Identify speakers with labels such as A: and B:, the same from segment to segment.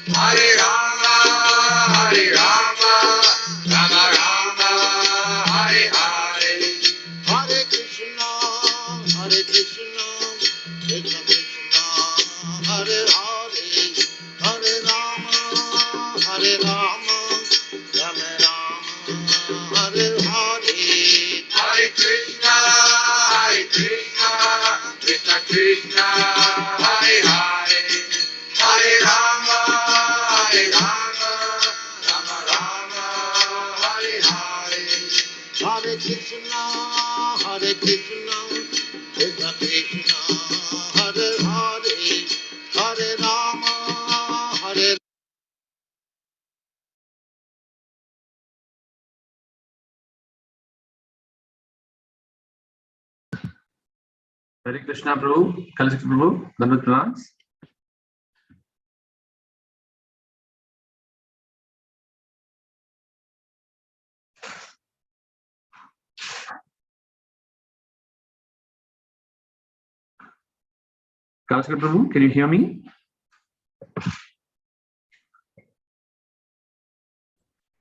A: Hare Rama, Hare Rama, Rama Rama, Hare Hare. Hare Krishna, Krishna Krishna, Hare Hare, Hare Rama, Rama Rama, Hare Hare. Hare Krishna, Krishna Krishna, Hare Hare, Hare Rama, Rama Rama, Hare Hare. Hare Krishna, Krishna Krishna, Hare Hare, Hare Rama, Hare.
B: Hare Krishna Prabhu, Kalachakra Prabhu, Dandavat Pranams. Kalachakra Prabhu, can you hear me?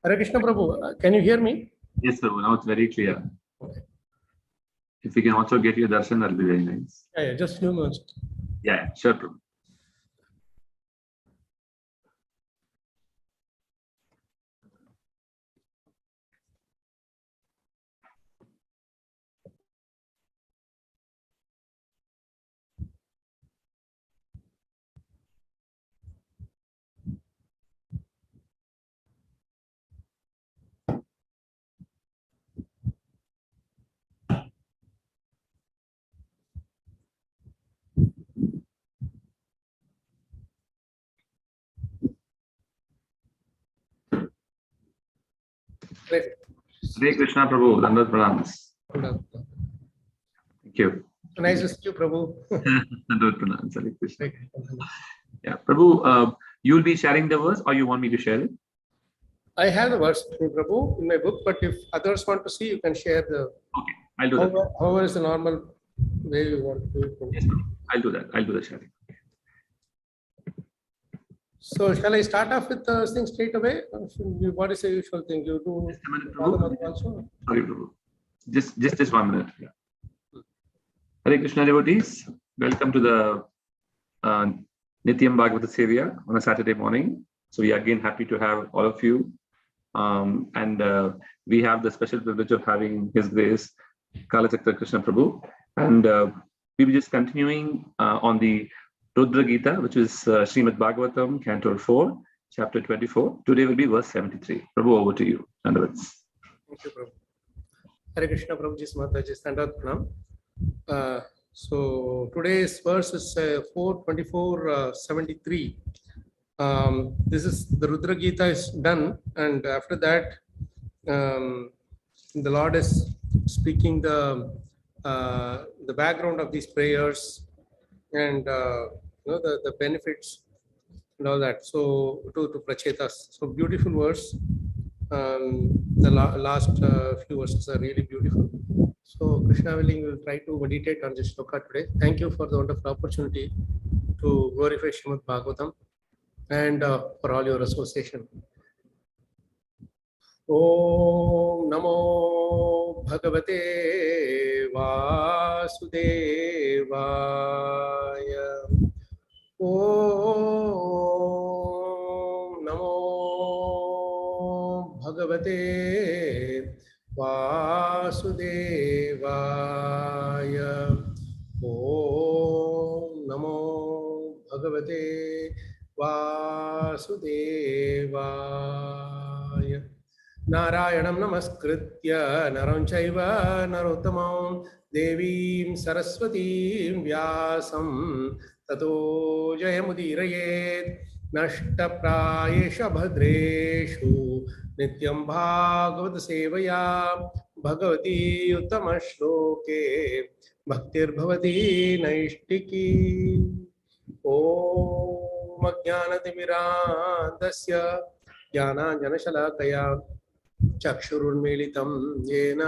C: Hare Krishna Prabhu, can you hear me?
B: Yes, Prabhu, now it's very clear. Okay. If we can also get your darshan, that'll be very nice.
C: Yeah, just few minutes.
B: Yeah, sure, Prabhu. Hare Krishna Prabhu, Dandavat Pranams. Thank you.
C: Nice to see you, Prabhu.
B: Dandavat Pranams, Hare Krishna. Yeah, Prabhu, you'll be sharing the verse or you want me to share it?
C: I have the verse, Prabhu, in my book, but if others want to see, you can share the.
B: Okay, I'll do that.
C: However is the normal way you want to do it.
B: Yes, Prabhu. I'll do that. I'll do the sharing.
C: So shall I start off with the thing straight away? What is the usual thing you do?
B: Just a minute, Prabhu.
C: Also?
B: Sorry, Prabhu. Just 1 minute. Yeah. Hare Krishna devotees, welcome to the Nityam Bhagavata Sevaya on a Saturday morning. So we are again happy to have all of you. And we have the special privilege of having His Grace, Kalachakra Krishna Prabhu. And we will just continuing on the Rudra Gita, which is Srimad Bhagavatam, Canto 4, Chapter 24. Today will be verse 73. Prabhu, over to you. Dandavats.
C: Thank you, Prabhu. Hare Krishna, Prabhuji, Mataji, Dandavat Pranam. So today's verse is 4:24:73. This is the Rudra Gita is done, and after that, the Lord is speaking the background of these prayers and the benefits and all that. So to Prachetas. So beautiful verse. The last few verses are really beautiful. So Krishna willing, will try to meditate on this shloka today. Thank you for the wonderful opportunity to glorify Srimad Bhagavatam and for all your association. Om Namo Bhagavate Vasudevaya. Om Namo Bhagavate Vasudevaya. Om Namo Bhagavate Vasudevaya. Narayanam namaskritya naram chaiva narottamam devim saraswatim vyasam tato jayamudirayet nashtaprayesha bhadreshu nityam bhagavata sevaya bhagavati uttama shloke bhaktir bhavati naishtiki. Om ajnanatimirandasya ज्ञानाञ्जनशलाकया चक्षुरुन्मीलितं येन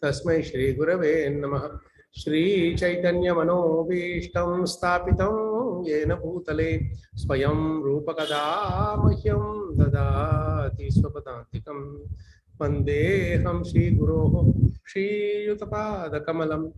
C: तस्मै श्रीगुरवे नमः. Shri Chaitanya Manobishtam Stapitam Yena Bhutale Swayam Rupakada Mahyam Dadati Swapadantikam Vandeham Shri Guru Shri Yutapada Kamalam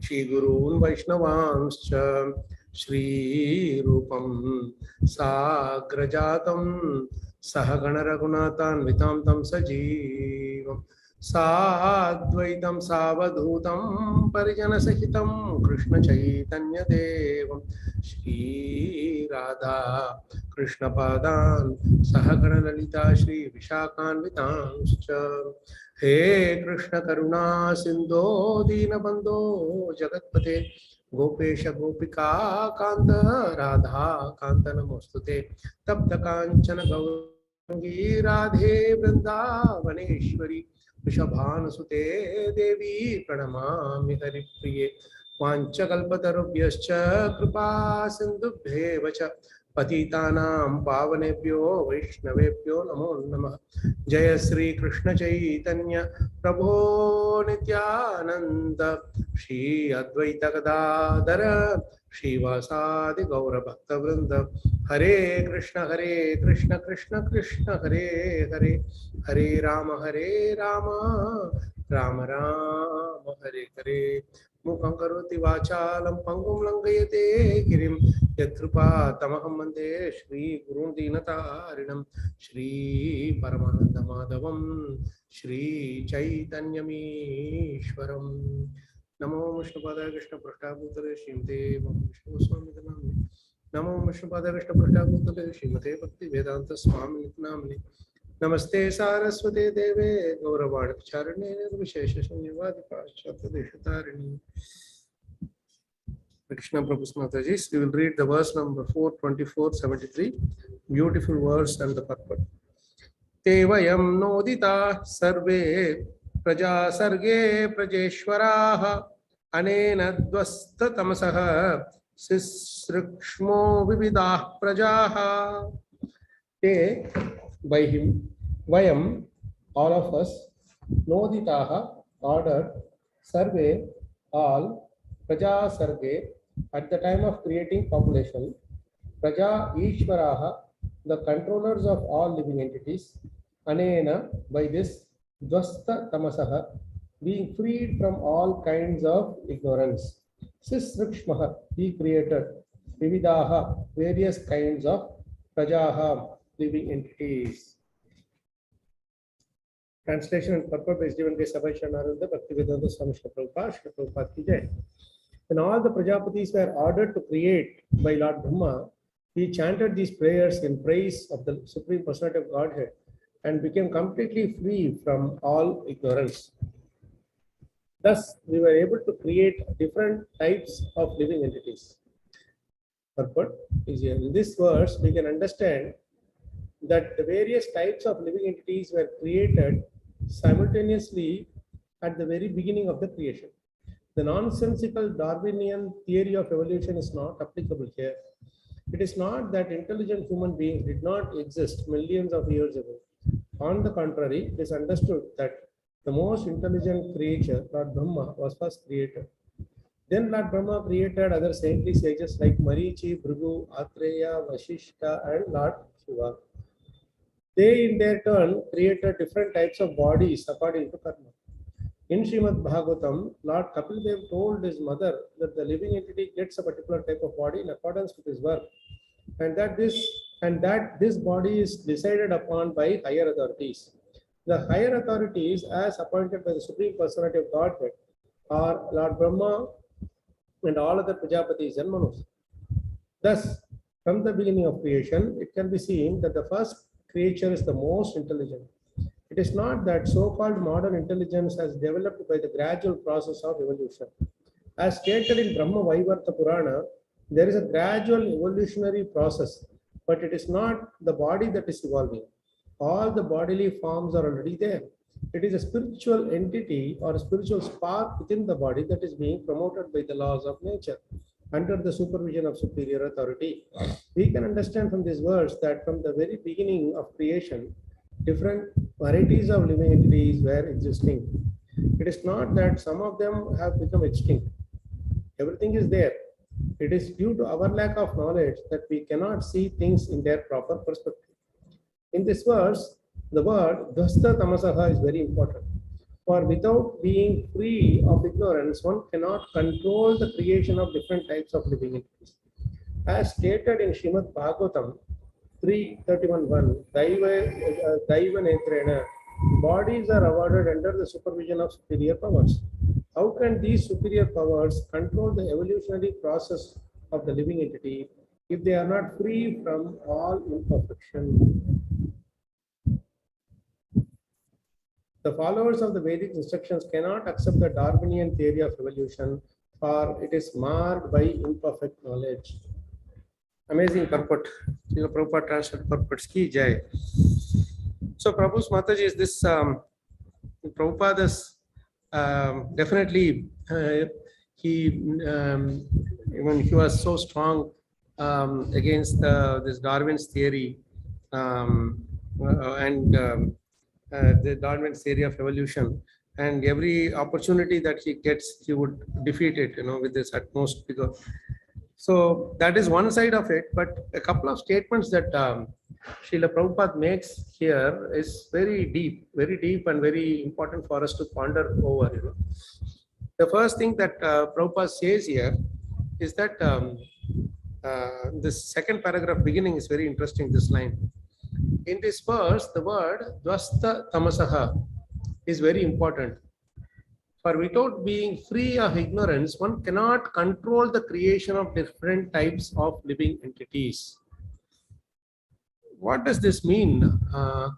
C: Shri Gurun Vaishnavanscha Shri Rupam Sagrajatam Sahagana Raghunathan Vitam Tam Sajeevam Sadvaitam Savadhutam Parijana Sahitam Krishna Chaitanya Devam Shri Radha Krishna Padan Sahagana Lalita Shri Vishakan Vitanscha He Krishna Karuna Sindho Dinabandho Jagatpate Gopesha Gopika Kanta Radha Kanta Namostute Tapta Kanchana Gaurangi Radhe Vrindavaneshwari Vrishabhanasute Devi Pranamami Haripriye Vanchakalpatarubhyascha Kripa Sindhubhyevacha Patitanam Pavanebhyo Vaishnavebhyo Namo Namah Jaya Sri Krishna Chaitanya Prabho Nityananda Shri Advaita Gadadhara Shri Vasadi Gaura Bhakta Vrinda Hare Krishna Krishna Krishna Hare Hare Hare Rama Rama Rama Hare Hare Mukham karoti vachalam pangum langayate girim yatrupa tamaham mande Shri Gurun Dinatarinam Shri Paramananda Madhavam Shri Chaitanyamishwaram Namo Vishnupada Krishna Prashthabhutale Shrimate Vishnu Swami Namni Namo Vishnupada Krishna Prashthabhutale Shrimate Bhakti Vedanta Swami Namni Namaste Saraswate Deve Gauravada Charane Vishesha Shanyavadi Paschata Deshatarani Krishna Prabhu's Mataji. We will read the verse number 424-73. Beautiful verse and the purport. Tevayam nodita sarve praja sarge prajeshwaraha anena dvasta tamasaha sisrikshmo vividah prajaha. Te, by him, vayam, all of us, noditaha, ordered, sarve, all, praja sarge, at the time of creating population, praja ishvaraha, the controllers of all living entities, anena, by this, dvasta tamasaha, being freed from all kinds of ignorance, sisrikshmaha, he created, vividaha, various kinds of prajaha, living entities. Translation and purport is given by Sevaya Narada Bhaktivedanta Swami Prabhupada ki jai. When all the Prajapatis were ordered to create by Lord Brahma, he chanted these prayers in praise of the Supreme Personality of Godhead and became completely free from all ignorance. Thus, we were able to create different types of living entities. Purport is here. In this verse, we can understand that the various types of living entities were created simultaneously at the very beginning of the creation. The nonsensical Darwinian theory of evolution is not applicable here. It is not that intelligent human beings did not exist millions of years ago. On the contrary, it is understood that the most intelligent creature, Lord Brahma, was first created. Then Lord Brahma created other saintly sages like Marichi, Bhrigu, Atreya, Vashishta, and Lord Shiva. They in their turn created different types of bodies according to karma. In Srimad Bhagavatam, Lord Kapil Dev told his mother that the living entity gets a particular type of body in accordance with his work, and that this body is decided upon by higher authorities. The higher authorities, as appointed by the Supreme Personality of Godhead, are Lord Brahma and all other Prajapatis and Manus. Thus, from the beginning of creation, it can be seen that the first creature is the most intelligent. It is not that so-called modern intelligence has developed by the gradual process of evolution. As stated in Brahma Vaivarta Purana, there is a gradual evolutionary process, but it is not the body that is evolving. All the bodily forms are already there. It is a spiritual entity or a spiritual spark within the body that is being promoted by the laws of nature under the supervision of superior authority. We can understand from this verse that from the very beginning of creation, different varieties of living entities were existing. It is not that some of them have become extinct. Everything is there. It is due to our lack of knowledge that we cannot see things in their proper perspective. In this verse, the word Dvasta Tamasaha is very important. For without being free of ignorance, one cannot control the creation of different types of living entities. As stated in Srimad Bhagavatam 3:31:1, Daiva Netrena, bodies are awarded under the supervision of superior powers. How can these superior powers control the evolutionary process of the living entity if they are not free from all imperfection? The followers of the Vedic instructions cannot accept the Darwinian theory of evolution, for it is marred by imperfect knowledge. Amazing purport. Srila Prabhupada translated purports ki jai. So Prabhu's Mataji is this Prabhupada's definitely when he was so strong against this Darwin's theory the Darwin's theory of evolution, and every opportunity that he gets, he would defeat it, with this utmost vigor. So that is one side of it, but a couple of statements that Srila Prabhupada makes here is very deep and very important for us to ponder over. The first thing that Prabhupada says here is that this second paragraph beginning is very interesting, this line. In this verse, the word Dvasta Tamasaha is very important. For without being free of ignorance, one cannot control the creation of different types of living entities. What does this mean?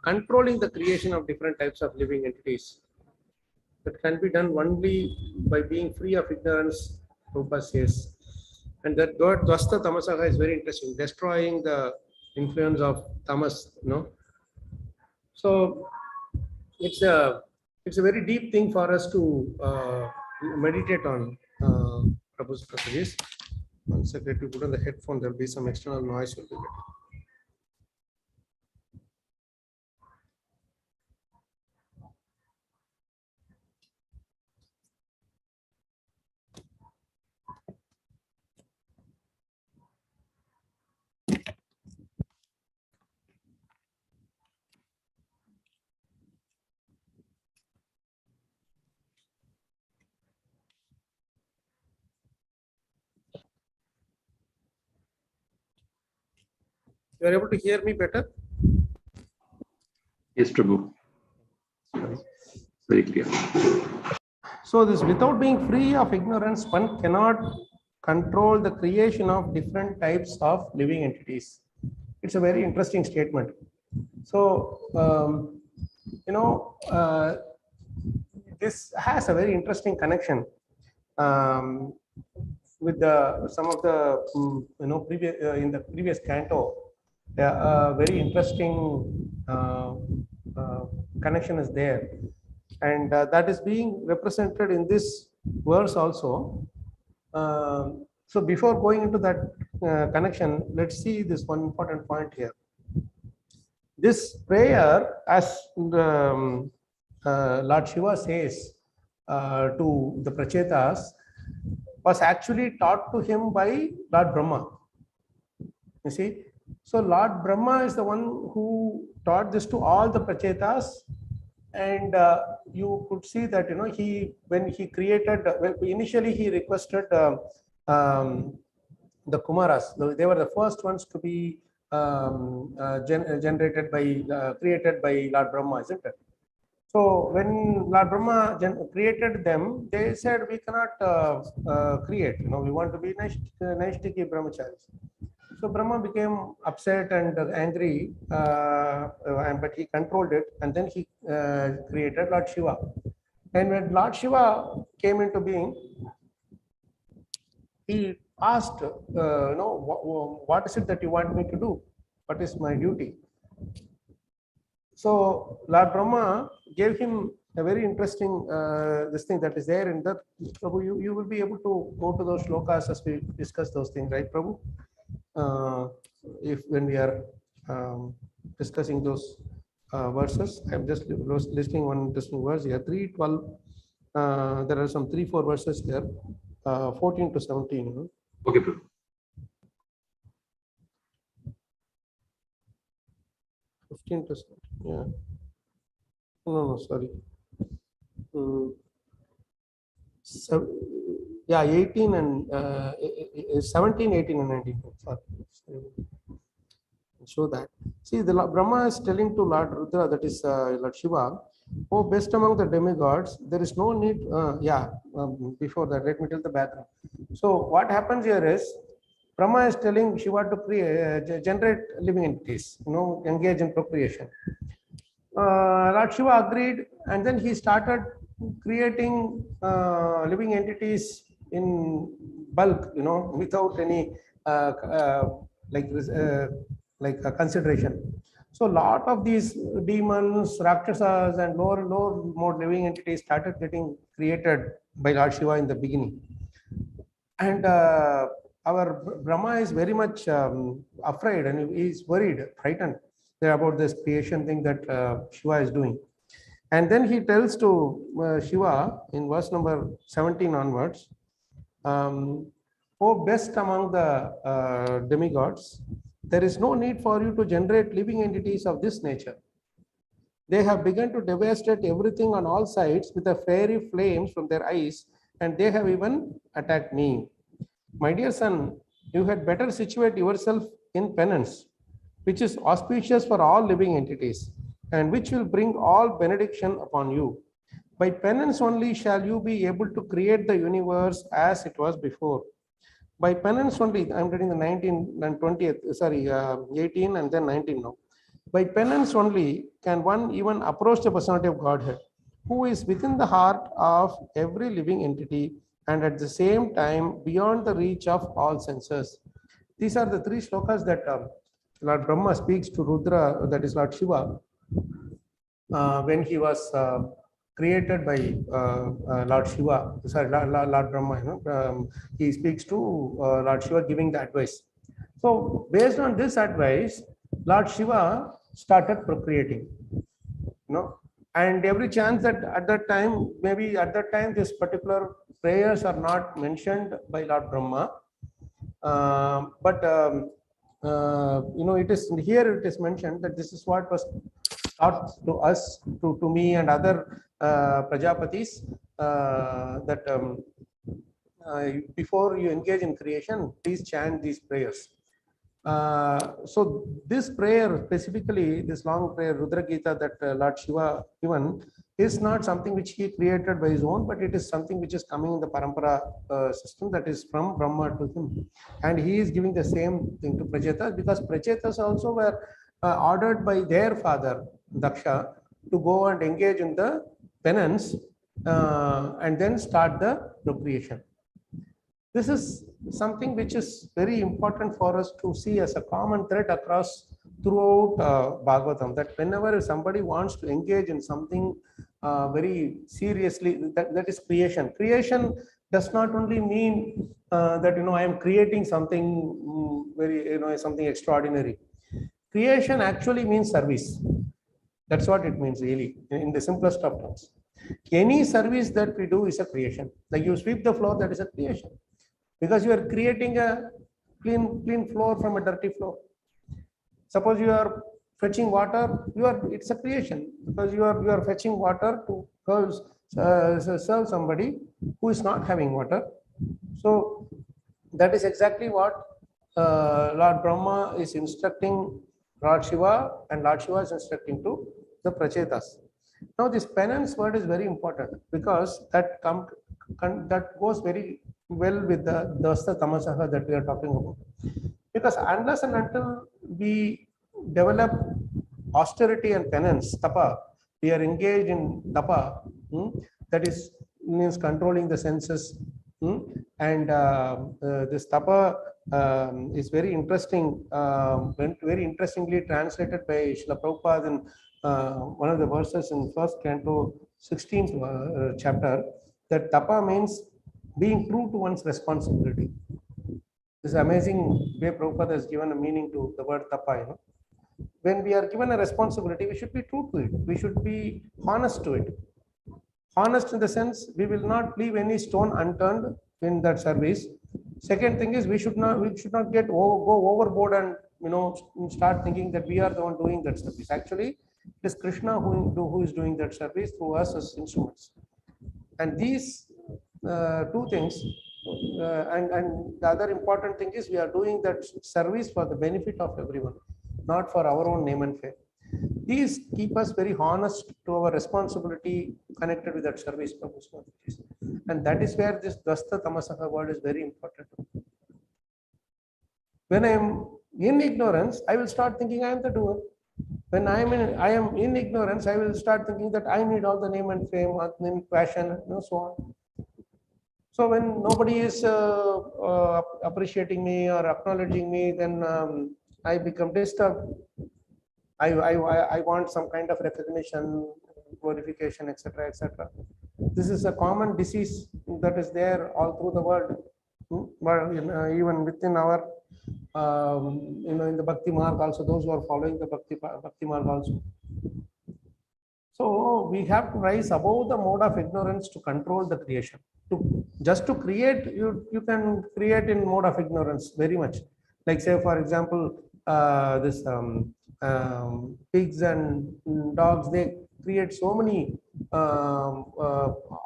C: Controlling the creation of different types of living entities. That can be done only by being free of ignorance, Prabhupada says. And that word Dvasta Tamasaha is very interesting, destroying the influence of tamas, So it's a very deep thing for us to meditate on, Prabhu's messages. One second, if you put on the headphone, there will be some external noise will be better. You are able to hear me better?
B: Yes, Prabhu. Very clear.
C: So this, without being free of ignorance, one cannot control the creation of different types of living entities. It's a very interesting statement. So, this has a very interesting connection with some of the previous in the previous canto. Very interesting connection is there, and that is being represented in this verse also. So before going into that connection, let's see this one important point here. This prayer, as Lord Shiva says to the Prachetas, was actually taught to him by Lord Brahma. You see, so Lord Brahma is the one who taught this to all the Prachetas, and you could see that when he created, initially he requested the Kumaras. They were the first ones to be created by Lord Brahma, isn't it? So when Lord Brahma created them, they said, we cannot create. We want to be Naishtiki Brahmacharis. So Brahma became upset and angry, but he controlled it, and then he created Lord Shiva. And when Lord Shiva came into being, he asked, what is it that you want me to do? What is my duty? So Lord Brahma gave him a very interesting this thing that is there in that. Prabhu, you will be able to go to those shlokas as we discuss those things, right, Prabhu? When we are discussing those verses, I'm just listing one interesting verse here, 3:12. There are some 3-4 verses there, 14 to 17.
B: Okay, Prabhu.
C: 15 to 17, yeah. No, sorry. So, yeah, 18 and 17, 18 and 19. Sorry. Show that. See, the Brahma is telling to Lord Rudra, that is Lord Shiva, oh, best among the demigods, there is no need. Before that, let me tell the background. So, what happens here is Brahma is telling Shiva to generate living entities, engage in procreation. Lord Shiva agreed, and then he started creating living entities in bulk, without any like consideration. So, a lot of these demons, rakshasas, and lower mode living entities started getting created by Lord Shiva in the beginning. And our Brahma is very much afraid, and he is worried, frightened about this creation thing that Shiva is doing. And then he tells to Shiva in verse number 17 onwards, oh, best among the demigods, there is no need for you to generate living entities of this nature. They have begun to devastate everything on all sides with the fiery flames from their eyes, and they have even attacked me. My dear son, you had better situate yourself in penance, which is auspicious for all living entities, and which will bring all benediction upon you. By penance only shall you be able to create the universe as it was before. By penance only, I'm getting the 19 and 20th, 18 and then 19 now. By penance only can one even approach the personality of Godhead, who is within the heart of every living entity and at the same time beyond the reach of all senses. These are the 3 shlokas that Lord Brahma speaks to Rudra, that is Lord Shiva, when he was created by Lord Shiva, Lord Brahma. He speaks to Lord Shiva, giving the advice. So, based on this advice, Lord Shiva started procreating. And every chance that at that time, maybe at that time, this particular prayers are not mentioned by Lord Brahma, it is here. It is mentioned that this is what was taught to us, to me and other Prajapatis, that before you engage in creation, please chant these prayers. So this prayer, specifically this long prayer, Rudra Gita, that Lord Shiva given, is not something which he created by his own, but it is something which is coming in the parampara system, that is from Brahma to him. And he is giving the same thing to Prachetas, because Prachetas also were ordered by their father, Daksha, to go and engage in the penance and then start the procreation. This is something which is very important for us to see as a common thread across throughout Bhagavatam, that whenever somebody wants to engage in something very seriously, that is creation. Creation does not only mean that I am creating something very something extraordinary. Creation actually means service. That's what it means, really, in the simplest of terms. Any service that we do is a creation. Like you sweep the floor, that is a creation, because you are creating a clean floor from a dirty floor. Suppose you are fetching water, it's a creation, because you are fetching water to serve somebody who is not having water. So that is exactly what Lord Brahma is instructing Lord Shiva, and Lord Shiva is instructing to the Prachetas. Now this penance word is very important, because that goes very well with the Dasta Tamasaha that we are talking about. Because unless and until we develop austerity and penance, tapa, we are engaged in tapa, that means controlling the senses. And this tapa is very interesting, very interestingly translated by Srila Prabhupada in one of the verses in first canto, 16th chapter, that tapa means being true to one's responsibility. This amazing way Prabhupada has given a meaning to the word tapa. When we are given a responsibility, we should be true to it. We should be honest to it. Honest in the sense we will not leave any stone unturned in that service. Second thing is we should not get go overboard and start thinking that we are the one doing that service. Actually, it is Krishna who is doing that service through us as instruments. And these two things, and the other important thing is we are doing that service for the benefit of everyone, not for our own name and fame. These keep us very honest to our responsibility connected with that service. And that is where this Dvasta Tamasaka word is very important. When I am in ignorance, I will start thinking I am the doer. When I am in ignorance, I will start thinking that I need all the name and fame, passion, and so on. So when nobody is appreciating me or acknowledging me, then I become disturbed. I want some kind of recognition, glorification, etc., etc. This is a common disease that is there all through the world, but even within our, in the Bhakti Marg also, those who are following the Bhakti Marg also. So we have to rise above the mode of ignorance to control the creation. Just to create, you can create in mode of ignorance very much. Like say, for example, this pigs and dogs, they create so many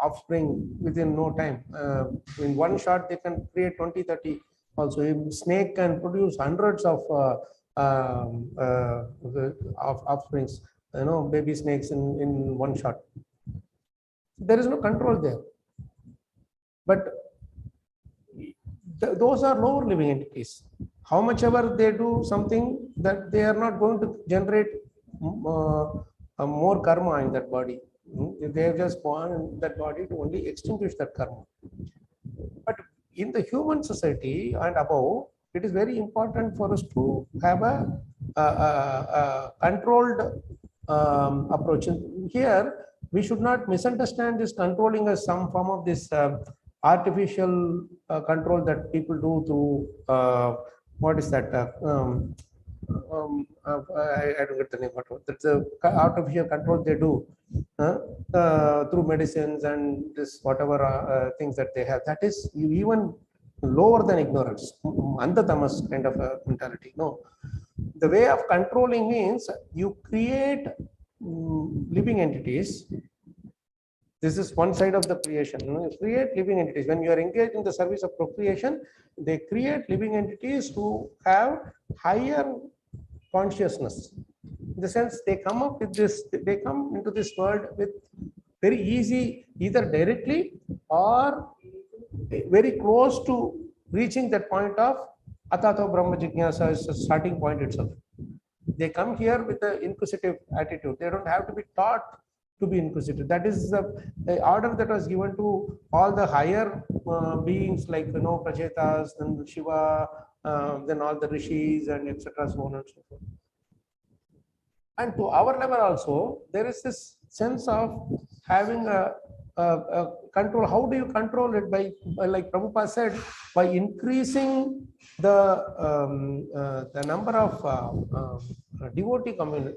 C: offspring within no time. In one shot, they can create 20, 30. Also, a snake can produce hundreds of offsprings, baby snakes in one shot. There is no control there. But those are lower living entities. How much ever they do something, that they are not going to generate more karma in that body. They have just born that body to only extinguish that karma. But in the human society and above, it is very important for us to have a controlled approach. And here, we should not misunderstand this controlling as some form of this artificial control that people do through what is that? I don't get the name. That's the artificial control they do through medicines and this whatever things that they have. That is even lower than ignorance, Andhatamas kind of a mentality. No, the way of controlling means you create living entities. This is one side of the creation. You create living entities. When you are engaged in the service of procreation, they create living entities who have higher consciousness. In the sense, they come up with this, they come into this world with very easy, either directly or very close to reaching that point of Atato Brahma Jignasa is a starting point itself. They come here with an inquisitive attitude. They don't have to be taught to be inquisitive. That is the order that was given to all the higher beings like Prachetas and Shiva, then all the rishis and etc. so on and so forth. And to our level also, there is this sense of having a control. How do you control it? By like Prabhupada said, by increasing the number of devotee community,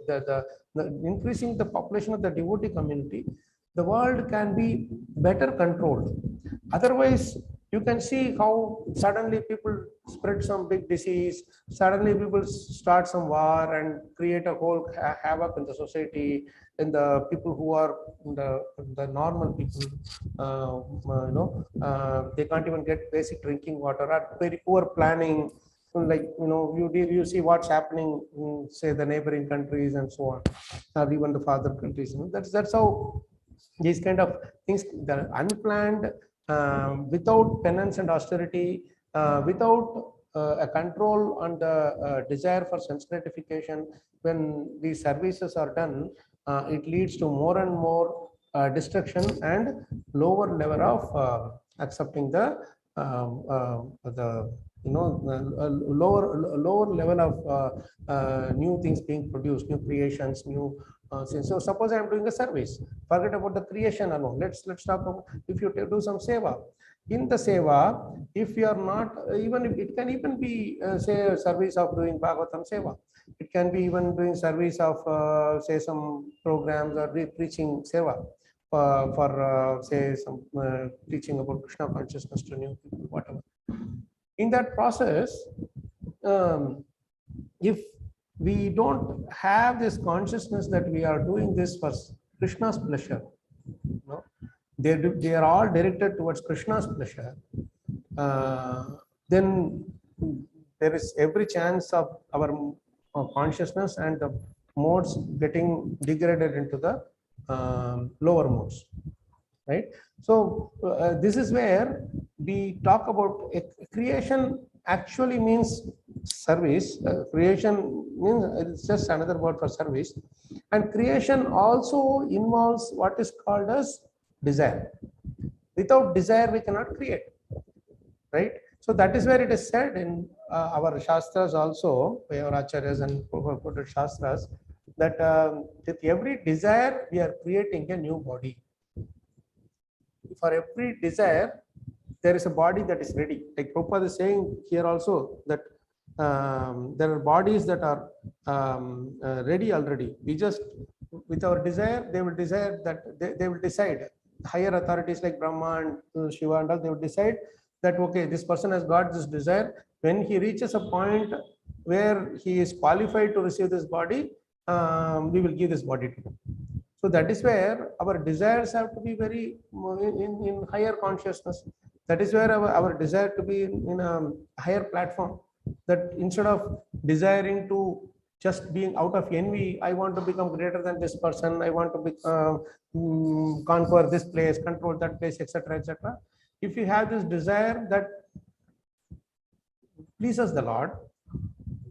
C: increasing the population of the devotee community, the world can be better controlled. Otherwise, you can see how suddenly people spread some big disease, suddenly people start some war and create a whole havoc in the society, and the people who are the normal people, they can't even get basic drinking water, or very poor planning. Like you see what's happening in, say, the neighboring countries and so on, or even the father countries. That's how these kind of things, the unplanned, without penance and austerity, without a control on the desire for sense gratification, when these services are done, it leads to more and more destruction and lower level of accepting the lower level of new things being produced, new creations, new so suppose I am doing a service, forget about the creation alone. Let's talk about if you do some seva. In the seva, if you are not, even if it can even be say a service of doing Bhagavatam seva, it can be even doing service of say some programs or preaching seva. for say some teaching about Krishna consciousness to new people, whatever. In that process, if we don't have this consciousness that we are doing this for Krishna's pleasure, no, they are all directed towards Krishna's pleasure, then there is every chance of our consciousness and the modes getting degraded into the lower modes, right? So this is where we talk about creation actually means service. Creation means it's just another word for service, and creation also involves what is called as desire. Without desire we cannot create, right? So that is where it is said in our shastras also, by our acharyas and quoted shastras, that with every desire we are creating a new body. For every desire there is a body that is ready. Like Prabhupada is saying here also that there are bodies that are ready already. We just, with our desire, they will desire that they will decide. Higher authorities like Brahma and Shiva and all, they will decide that okay, this person has got this desire. When he reaches a point where he is qualified to receive this body, we will give this body to him. So that is where our desires have to be very in higher consciousness. That is where our desire to be in a higher platform. That instead of desiring to just being out of envy, I want to become greater than this person, I want to be, conquer this place, control that place, etc., etc. If you have this desire that pleases the Lord,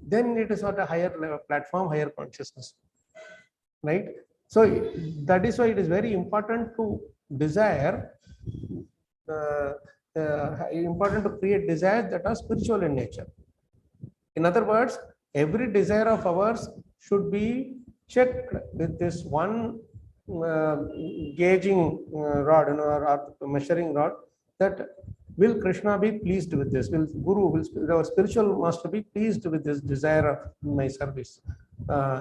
C: then it is at a higher level platform, higher consciousness, right? So that is why it is very important to desire, important to create desires that are spiritual in nature. In other words, every desire of ours should be checked with this one gauging rod, or measuring rod, that will Krishna be pleased with this? Will Guru, will our spiritual master be pleased with this desire of my service?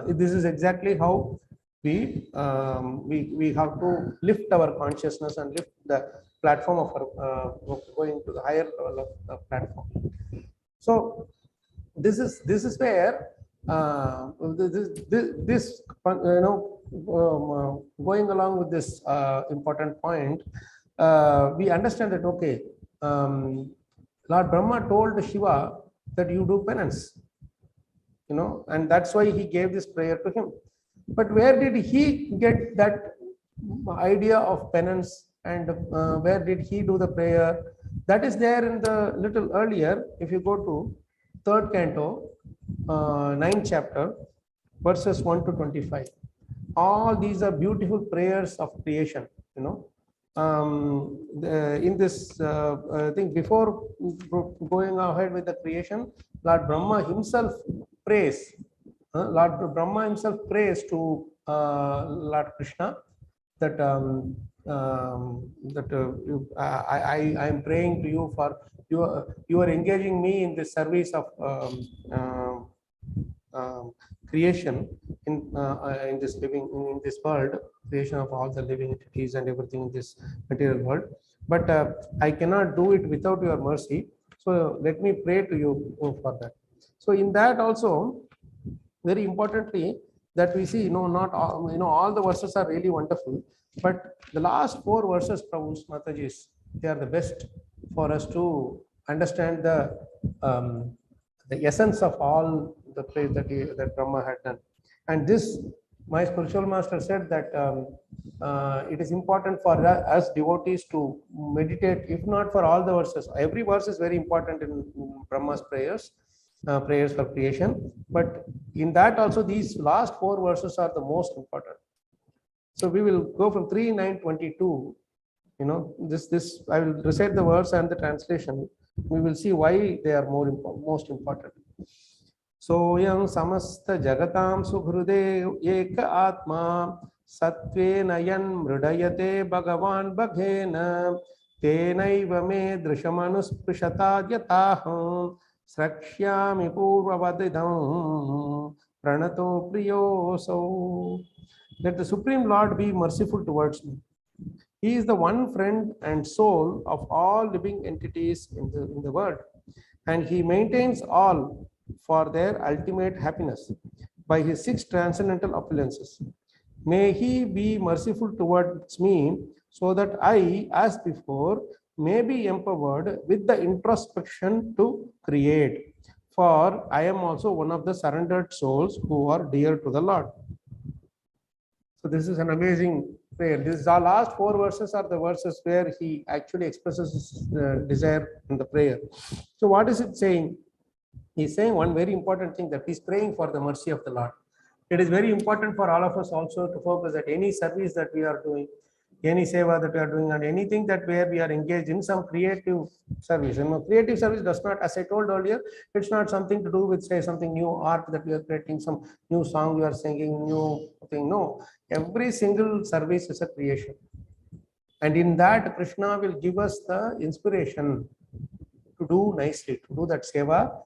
C: This is exactly how we have to lift our consciousness and lift the platform of our going to the higher level of the platform. So this is where this going along with this important point, we understand that okay, Lord Brahma told Shiva that you do penance, and that's why he gave this prayer to him. But where did he get that idea of penance, and where did he do the prayer? That is there in the little earlier. If you go to 3rd canto, 9th chapter, verses 1 to 25. All these are beautiful prayers of creation. In this thing, before going ahead with the creation, Lord Brahma himself prays. Lord Brahma himself prays to Lord Krishna that I am praying to you for you are engaging me in the service of creation in this living, in this world, creation of all the living entities and everything in this material world. But I cannot do it without your mercy. So let me pray to you for that. So in that also, very importantly, that we see, not all, all the verses are really wonderful, but the last 4 verses, Prabhu's Mataji's, they are the best for us to understand the essence of all the praise that Brahma had done. And this, my spiritual master said that it is important for us devotees to meditate, if not for all the verses. Every verse is very important in Brahma's prayers. Prayers for creation, but in that also these last 4 verses are the most important. So we will go from 3, 9, 22. This I will recite the verse and the translation. We will see why they are most important. Soyam samasta jagatam suhrude ek atma satvena yan mridayate bhagavan bhaghena tenaiva me drishamanusprishata yataham Srakshyami purvavadidam pranato priyoso. Let the Supreme Lord be merciful towards me. He is the one friend and soul of all living entities in the world, and he maintains all for their ultimate happiness by his 6 transcendental opulences. May he be merciful towards me, so that I, as before, may be empowered with the introspection to create. For I am also one of the surrendered souls who are dear to the Lord. So this is an amazing prayer. This our last 4 verses are the verses where he actually expresses his desire in the prayer. So what is it saying? He's saying one very important thing, that he's praying for the mercy of the Lord. It is very important for all of us also to focus that any service that we are doing, any seva that we are doing, and anything that where we are engaged in some creative service. And creative service does not, as I told earlier, it's not something to do with, say, something new art that we are creating, some new song we are singing, new thing. No, every single service is a creation. And in that, Krishna will give us the inspiration to do nicely, to do that seva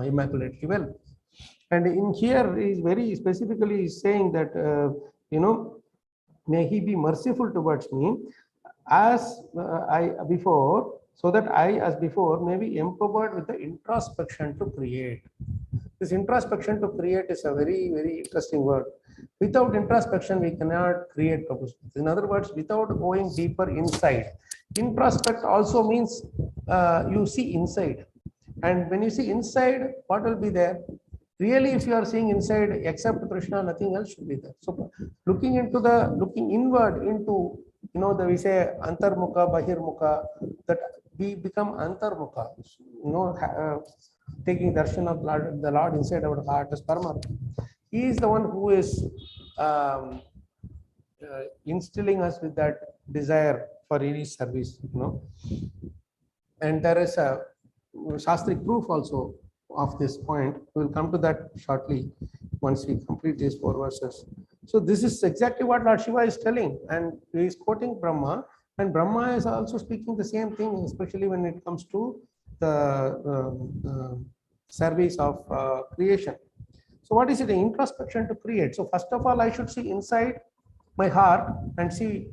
C: immaculately well. And in here is very specifically saying that, may he be merciful towards me as I before, so that I as before may be empowered with the introspection to create. This introspection to create is a very, very interesting word. Without introspection, we cannot create propositions. In other words, without going deeper inside. Introspect also means you see inside. And when you see inside, what will be there? Really, if you are seeing inside, except Krishna, nothing else should be there. So looking inward into, the we say antarmukha, bahirmukha, that we become antarmukha, taking darshan of the Lord inside our heart as Paramatma. He is the one who is instilling us with that desire for any service, And there is a Shastric proof also of this point. We will come to that shortly once we complete these 4 verses. So this is exactly what Lord Shiva is telling, and he is quoting Brahma, and Brahma is also speaking the same thing, especially when it comes to the service of creation. So what is it? Introspection to create. So first of all, I should see inside my heart and see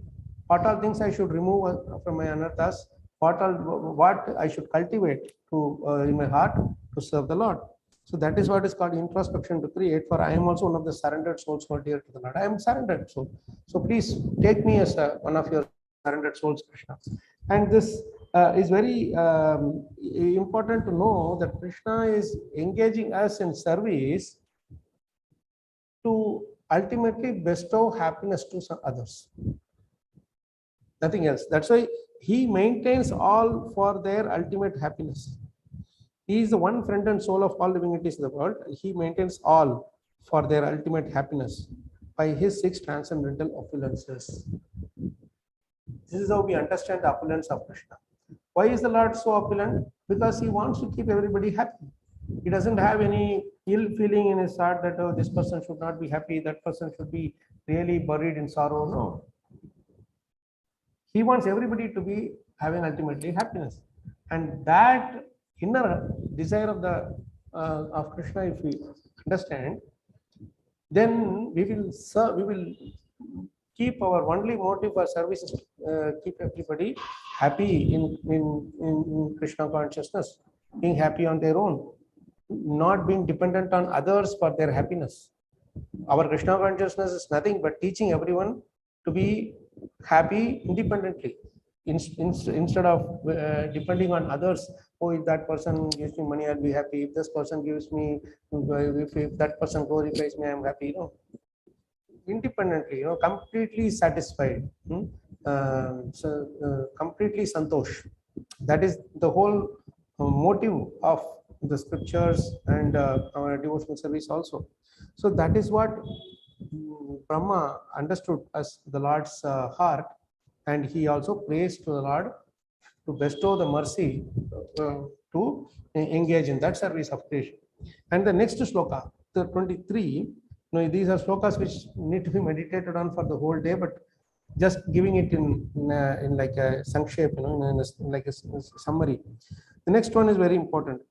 C: what all things I should remove from my anarthas, what I should cultivate to in my heart to serve the Lord. So that is what is called introspection to create. For I am also one of the surrendered souls who are dear to the Lord. I am surrendered soul. So please take me as one of your surrendered souls, Krishna. And this is very important to know that Krishna is engaging us in service to ultimately bestow happiness to some others. Nothing else. That's why he maintains all for their ultimate happiness. He is the one friend and soul of all living entities in the world. He maintains all for their ultimate happiness by his 6 transcendental opulences. This is how we understand the opulence of Krishna. Why is the Lord so opulent? Because he wants to keep everybody happy. He doesn't have any ill feeling in his heart that, oh, this person should not be happy, that person should be really buried in sorrow. No. He wants everybody to be having ultimately happiness. And that inner desire of Krishna, if we understand, then we will keep our only motive for service is keep everybody happy in Krishna consciousness, being happy on their own, not being dependent on others for their happiness. Our Krishna consciousness is nothing but teaching everyone to be happy independently, instead of depending on others. Oh, if that person gives me money, I'll be happy. If this person gives me, if that person glorifies me, I'm happy. Independently, completely satisfied. Completely santosh. That is the whole motive of the scriptures and our devotional service also. So that is what Brahma understood as the Lord's heart, and he also prays to the Lord to bestow the mercy to engage in that service of creation. And the next sloka, the 23, these are slokas which need to be meditated on for the whole day, but just giving it in like a sankshep, like a summary. The next one is very important.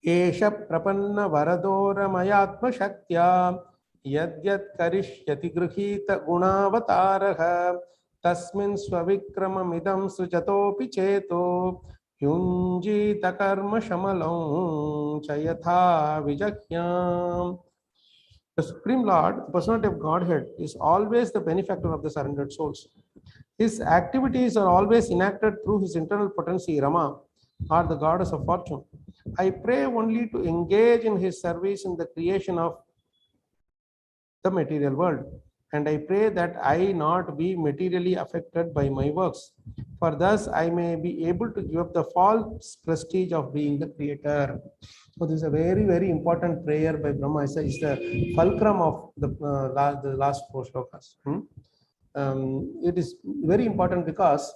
C: Esha prapanna varadora mayatma shaktya yadyat karishyati gruhita gunavataraha tasmin swavikramamidam srijatopi cheto yunjita karma shamalam chayatha vijakyam. The Supreme Lord, the personality of Godhead, is always the benefactor of the surrendered souls. His activities are always enacted through his internal potency, Rama, or the goddess of fortune. I pray only to engage in his service in the creation of the material world, and I pray that I not be materially affected by my works, for thus I may be able to give up the false prestige of being the creator. So this is a very, very important prayer by Brahma. It's the fulcrum of the last four shlokas. It is very important because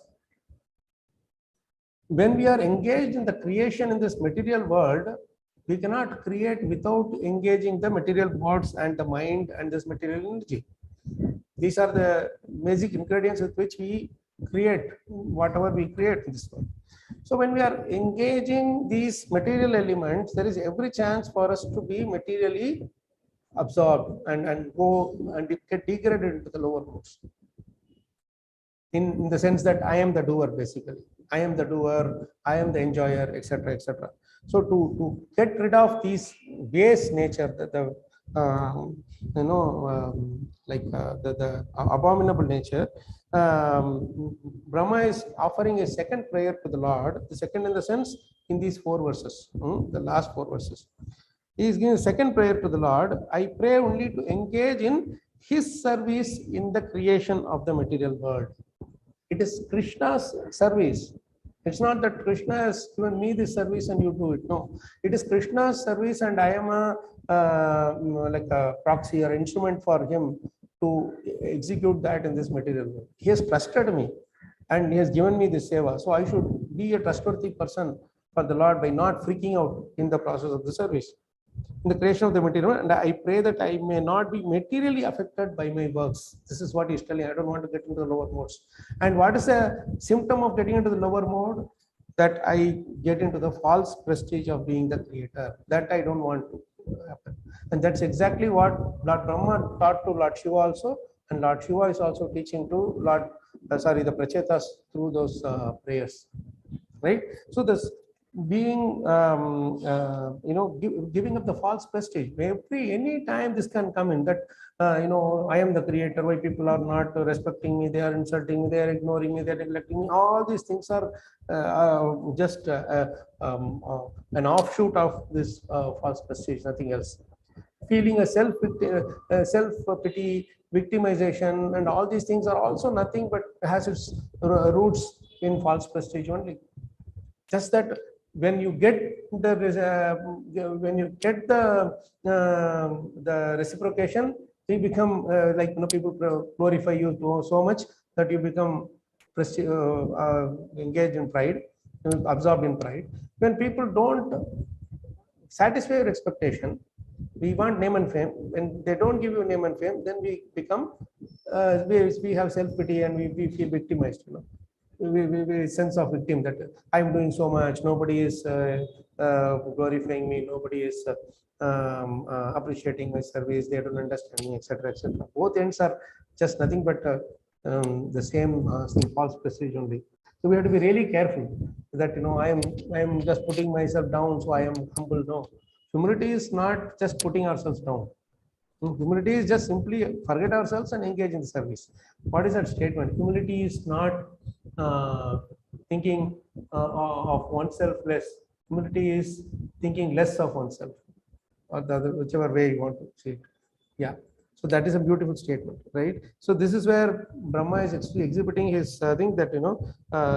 C: when we are engaged in the creation in this material world, we cannot create without engaging the material gods and the mind and this material energy. These are the basic ingredients with which we create whatever we create in this world. So when we are engaging these material elements, there is every chance for us to be materially absorbed and go and get degraded into the lower modes. In the sense that I am the doer, basically. I am the doer, I am the enjoyer, etc., etc. So to get rid of these base nature, the abominable nature, Brahma is offering a second prayer to the Lord. The second in the sense in these four verses, the last four verses. He is giving a second prayer to the Lord. I pray only to engage in his service in the creation of the material world. It is Krishna's service. It's not that Krishna has given me this service and you do it. No, it is Krishna's service, and I am like a proxy or instrument for him to execute that in this material world. He has trusted me, and he has given me this seva. So I should be a trustworthy person for the Lord by not freaking out in the process of the service, in the creation of the material. And I pray that I may not be materially affected by my works. This is what he's telling. I don't want to get into the lower modes. And what is a symptom of getting into the lower mode? That I get into the false prestige of being the creator. That I don't want to happen. And that's exactly what Lord Brahma taught to Lord Shiva also. And Lord Shiva is also teaching to the Prachetas through those prayers. Right? So this being giving up the false prestige, any time this can come in, that I am the creator, why people are not respecting me, they are insulting me, they are ignoring me, they are neglecting me. All these things are just an offshoot of this false prestige, nothing else. Feeling a self pity, victimization, and all these things are also nothing but has its roots in false prestige only. Just that when you get the reciprocation, you become people glorify you so much that you become engaged in pride, absorbed in pride. When people don't satisfy your expectation, we want name and fame. When they don't give you name and fame, then we become we have self-pity and we feel victimized. We sense of victim, that I'm doing so much, nobody is glorifying me, nobody is appreciating my service, they don't understand me, etc., etc. Both ends are just nothing but the same false prestige only. So we have to be really careful that I am just putting myself down, so I am humble. No, humility is not just putting ourselves down. Humility is just simply forget ourselves and engage in the service. What is that statement? Humility is not thinking of oneself less. Humility is thinking less of oneself, or the other, whichever way you want to see it. Yeah. So that is a beautiful statement, right? So this is where Brahma is actually exhibiting his thing, that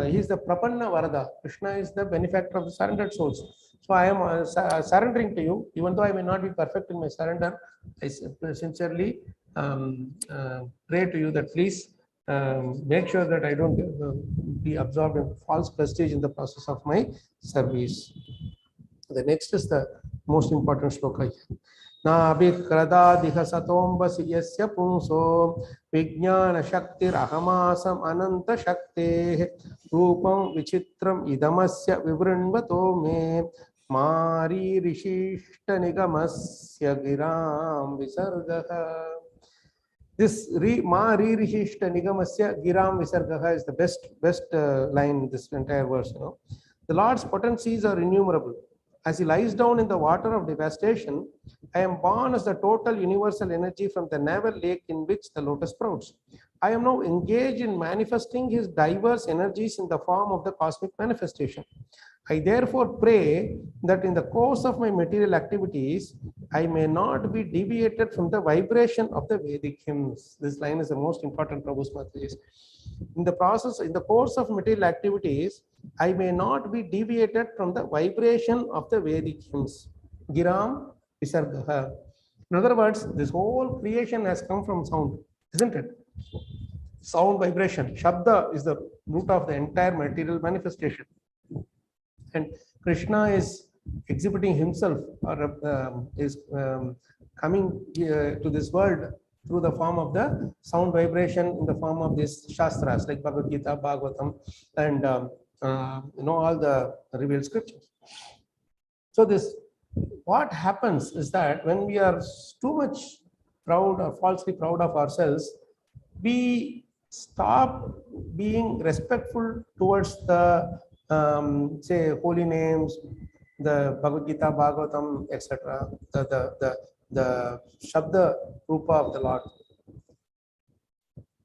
C: he is the Prapanna Varada. Krishna is the benefactor of the surrendered souls. So I am surrendering to you, even though I may not be perfect in my surrender. I sincerely pray to you that please make sure that I don't be absorbed in false prestige in the process of my service. The next is the most important shloka. नाभिक्रदादिह सतोम्बसि यस्य पुंसो विज्ञान शक्तिरहमासम अनंत शक्तेः रूपं विचित्रम् इदमस्य विवृण्वतो मे मारीरिशिष्ट निगमस्य गिरां विसर्गः. This ma re rishishta nigamasya giram visargaha is the best line in this entire verse. You know, the Lord's potencies are innumerable. As he lies down in the water of devastation, I am born as the total universal energy from the navel lake in which the lotus sprouts. I am now engaged in manifesting his diverse energies in the form of the cosmic manifestation. I therefore pray that in the course of my material activities, I may not be deviated from the vibration of the Vedic hymns. This line is the most important, Prabhu's Mataji. In the course of material activities, I may not be deviated from the vibration of the Vedic hymns. Giram Visargaha. In other words, this whole creation has come from sound, isn't it? Sound vibration. Shabda is the root of the entire material manifestation. And Krishna is exhibiting himself or is coming to this world through the form of the sound vibration in the form of these shastras like Bhagavad Gita, Bhagavatam, and all the revealed scriptures. So this, what happens is that when we are too much proud or falsely proud of ourselves, we stop being respectful towards the say holy names, the Bhagavad Gita, Bhagavatam, etc. The Shabda Rupa of the Lord.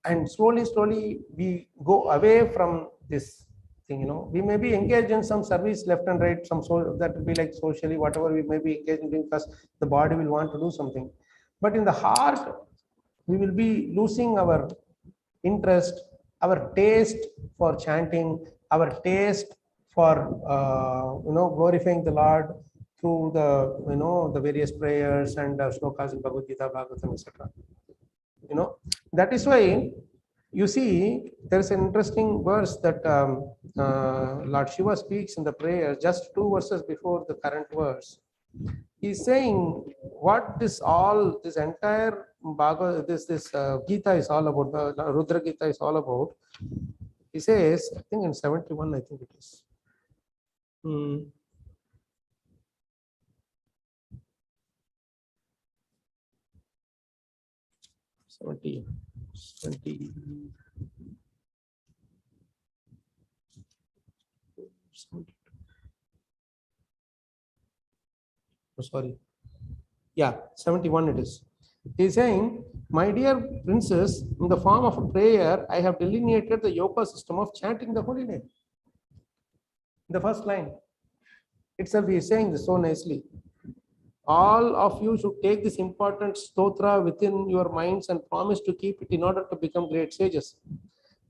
C: And slowly we go away from this thing. You know, we may be engaged in some service left and right, some that will be like socially, whatever we may be engaged in, because the body will want to do something. But in the heart, we will be losing our interest, our taste for chanting, our taste for glorifying the Lord through the the various prayers and shlokas in Bhagavad Gita, Bhagavatam, etc. That is why you see there is an interesting verse that Lord Shiva speaks in the prayer just 2 verses before the current verse. He's saying what this entire Bhagavad, this Gita is all about, the Rudra Gita is all about. He says, I think in 71, I think it is. 70. Oh, sorry. Yeah, 71 it is. He's saying, my dear princess, in the form of a prayer, I have delineated the yoga system of chanting the holy name. In the first line itself, he is saying this so nicely. All of you should take this important stotra within your minds and promise to keep it in order to become great sages.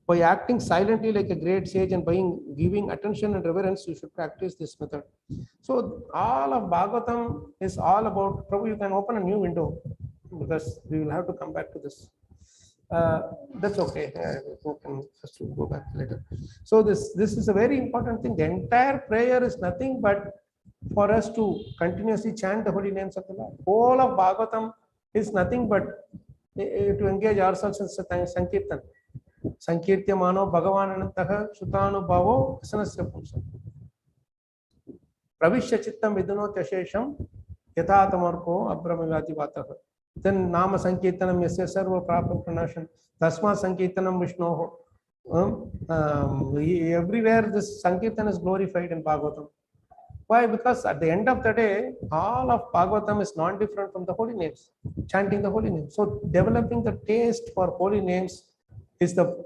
C: By acting silently like a great sage and by giving attention and reverence, you should practice this method. So all of Bhagavatam is all about, Prabhu, you can open a new window because we will have to come back to this. That's okay. We can just go back later. So this is a very important thing. The entire prayer is nothing but for us to continuously chant the holy names of the Lord. All of Bhagavatam is nothing but to engage ourselves in Sankirtan. Sankirtya mano Bhagavanantaha Shutanubhavo Asanasya Pumsam. Pravishya Chittam Vidunot Yashesham Yatatamarko Abramavati Vataha. Then Nama Sankirtanam Yasya Sarva Prapa Pranashan Tasma Sankirtanam Vishnoho. Everywhere this Sankirtan is glorified in Bhagavatam. Why? Because at the end of the day, all of Bhagavatam is not different from the holy names, chanting the holy names. So developing the taste for holy names is the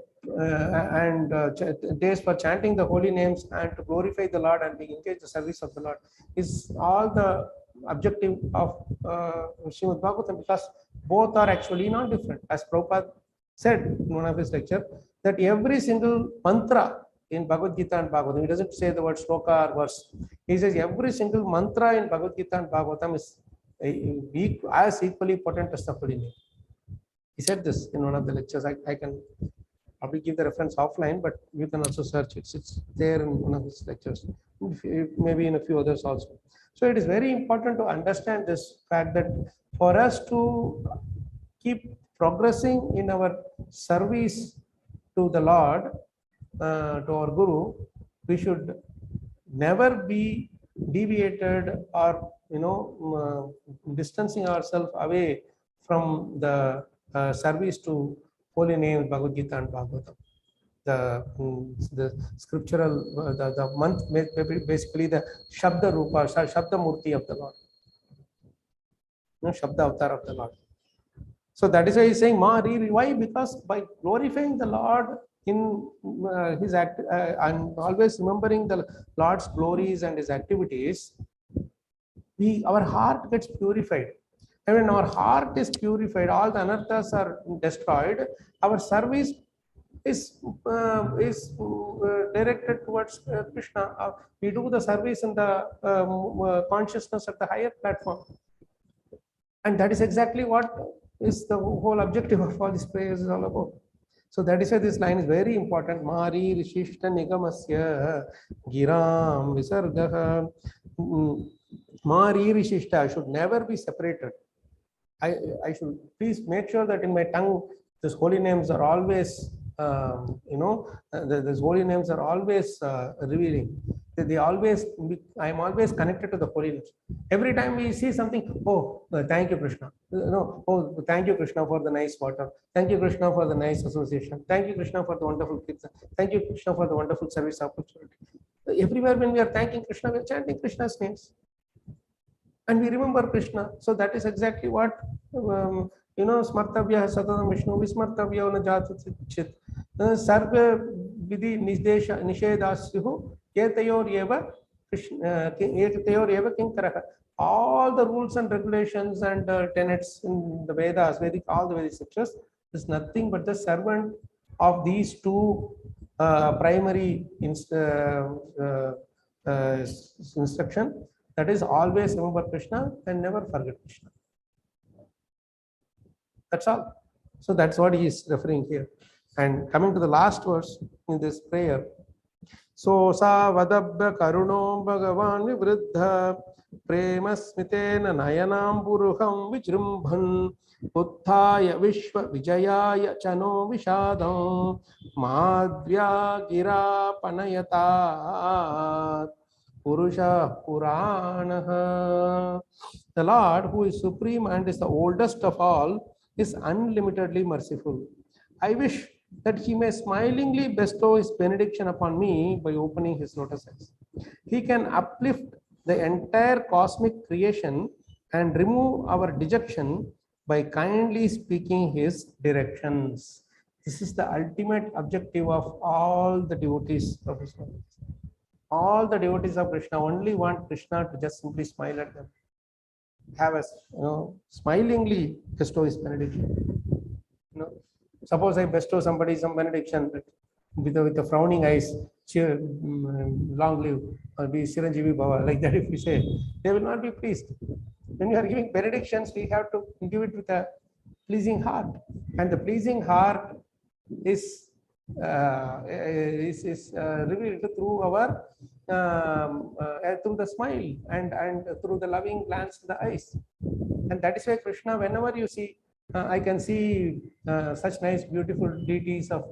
C: taste for chanting the holy names and to glorify the Lord and be engaged in the service of the Lord is all the objective of Srimad Bhagavatam, because both are actually not different. As Prabhupada said in one of his lectures, that every single mantra in Bhagavad Gita and Bhagavatam, he doesn't say the word shloka or verse. He says every single mantra in Bhagavad Gita and Bhagavatam is as equally potent as the holy name. He said this in one of the lectures. I can probably give the reference offline, but you can also search it. It's there in one of his lectures, maybe in a few others also. So it is very important to understand this fact that for us to keep progressing in our service to the Lord, to our Guru, we should never be deviated or distancing ourselves away from the service to holy names, Bhagavad Gita and Bhagavata. The scriptural, the month, basically the Shabda Rupa, Shabda Murti of the Lord. Shabda Avatar of the Lord. So that is why he's saying, why? Because by glorifying the Lord in his act, and always remembering the Lord's glories and his activities, our heart gets purified. And when our heart is purified, all the anarthas are destroyed. Our service is directed towards Krishna. We do the service in the consciousness at the higher platform. And that is exactly what is the whole objective of all these prayers is all about. So that is why this line is very important. Mari Rishishta Nigamasya Giram Visargaha. Mari Rishishta should never be separated. I should please make sure that in my tongue, these holy names are always, these holy names are always revealing. They always, I am always connected to the holiness. Every time we see something, thank you, Krishna. No, thank you, Krishna, for the nice water. Thank you, Krishna, for the nice association. Thank you, Krishna, for the wonderful kirtan. Thank you, Krishna, for the wonderful service opportunity. Everywhere when we are thanking Krishna, we are chanting Krishna's names. And we remember Krishna. So that is exactly what, Smartavya Sadana Vishnu, Vismartavya Najat Chit. Sarva Vidhi Nidesha Nishedasyu, Ketayor Yeva, Ketayor Yeva Kinkaraha. All the rules and regulations and tenets in the Vedas, Vedic, all the Vedic scriptures, is nothing but the servant of these two primary instruction. That is, always remember Krishna and never forget Krishna. That's all. So that's what he is referring here. And coming to the last verse in this prayer. So sa vadabha karuno bhagavan vivruddha prema smitena nayanam puruham vijrumbhan utthaya vishwa vijayaya chano vishadam madhya gira panayata Purusha Purana. The Lord, who is supreme and is the oldest of all, is unlimitedly merciful. I wish that he may smilingly bestow his benediction upon me by opening his lotus eyes. He can uplift the entire cosmic creation and remove our dejection by kindly speaking his directions. This is the ultimate objective of all the devotees of his life. All the devotees of Krishna only want Krishna to just simply smile at them, have us, smilingly bestow his benediction. Suppose I bestow somebody some benediction with the frowning eyes, long live, or be Chiranjeevi Bhava, like that. If we say, they will not be pleased. When we are giving benedictions, we have to give it with a pleasing heart, and the pleasing heart is revealed through our through the smile and through the loving glance to the eyes. And that is why Krishna, whenever you see, I can see such nice beautiful deities of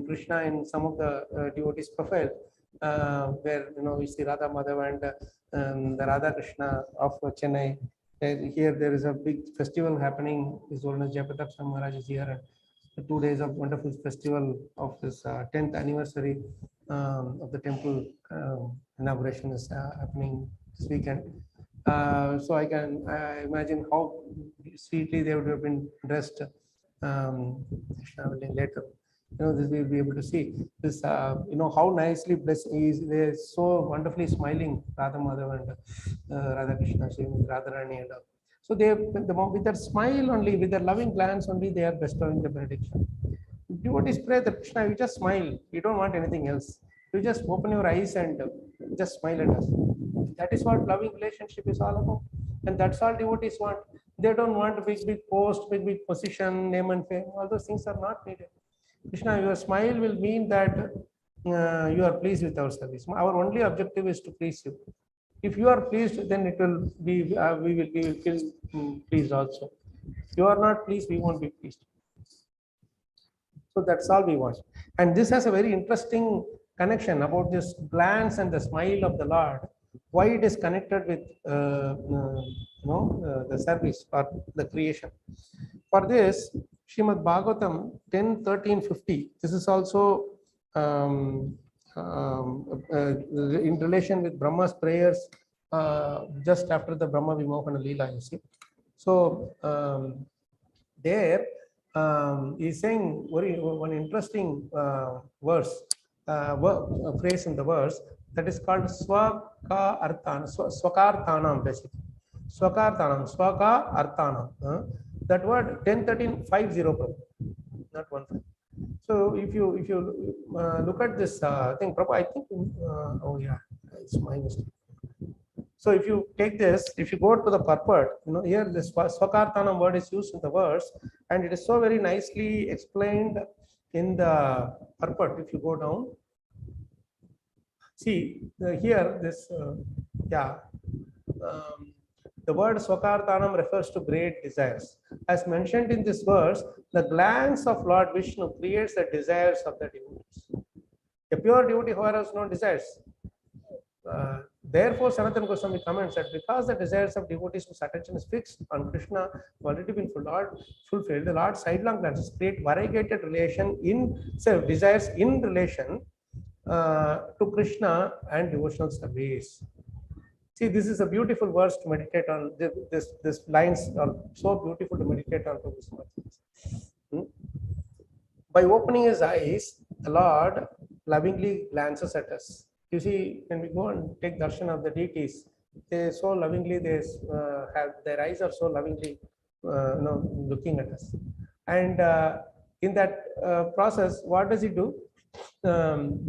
C: Krishna in some of the devotees' profile, where we see Radha Madhava and the Radha Krishna of Chennai. Here there is a big festival happening. His Holiness Jayapataka Maharaj is here. 2 days of wonderful festival of this 10th anniversary of the temple inauguration is happening this weekend. So I can imagine how sweetly they would have been dressed. Later, this we'll be able to see this. How nicely blessed he is. They're so wonderfully smiling, Radha Madhava and Radha Krishna, Radharani and all. So they, with their smile only, with their loving glance only, they are bestowing the benediction. Devotees pray that Krishna, you just smile. You don't want anything else. You just open your eyes and just smile at us. That is what loving relationship is all about. And that's all devotees want. They don't want a big post, big position, name and fame. All those things are not needed. Krishna, your smile will mean that you are pleased with our service. Our only objective is to please you. If you are pleased, then it will be, we will feel pleased also. If you are not pleased, we won't be pleased. So that's all we want. And this has a very interesting connection about this glance and the smile of the Lord. Why it is connected with the service or the creation. For this, Srimad Bhagavatam 10, 13, 50. This is also in relation with Brahma's prayers just after the Brahma Vimohana Leela, you see. So there he's saying one interesting verse, phrase in the verse that is called Swaka Artana, Swakarthanam basically. Swakarthanam, Swaka Arthanam. That word 101350, not 15. So if you look at this thing, I think oh yeah, it's my mistake. So if you take this, if you go to the purport, here this Swakarthanam word is used in the verse, and it is so very nicely explained in the purport. If you go down, see here this the word Swakarthanam refers to great desires. As mentioned in this verse, the glance of Lord Vishnu creates the desires of the devotees. A pure devotee, however, has no desires. Therefore, Sanatana Goswami comments that because the desires of devotees whose attention is fixed on Krishna have already been fulfilled, the Lord's sidelong glances create variegated desires in relation to Krishna and devotional service. See, this is a beautiful verse to meditate on. This lines are so beautiful to meditate on. By opening his eyes, the Lord lovingly glances at us. You see, when we go and take darshan of the deities, they so lovingly, they have their eyes are so lovingly looking at us. And in that process, what does he do? When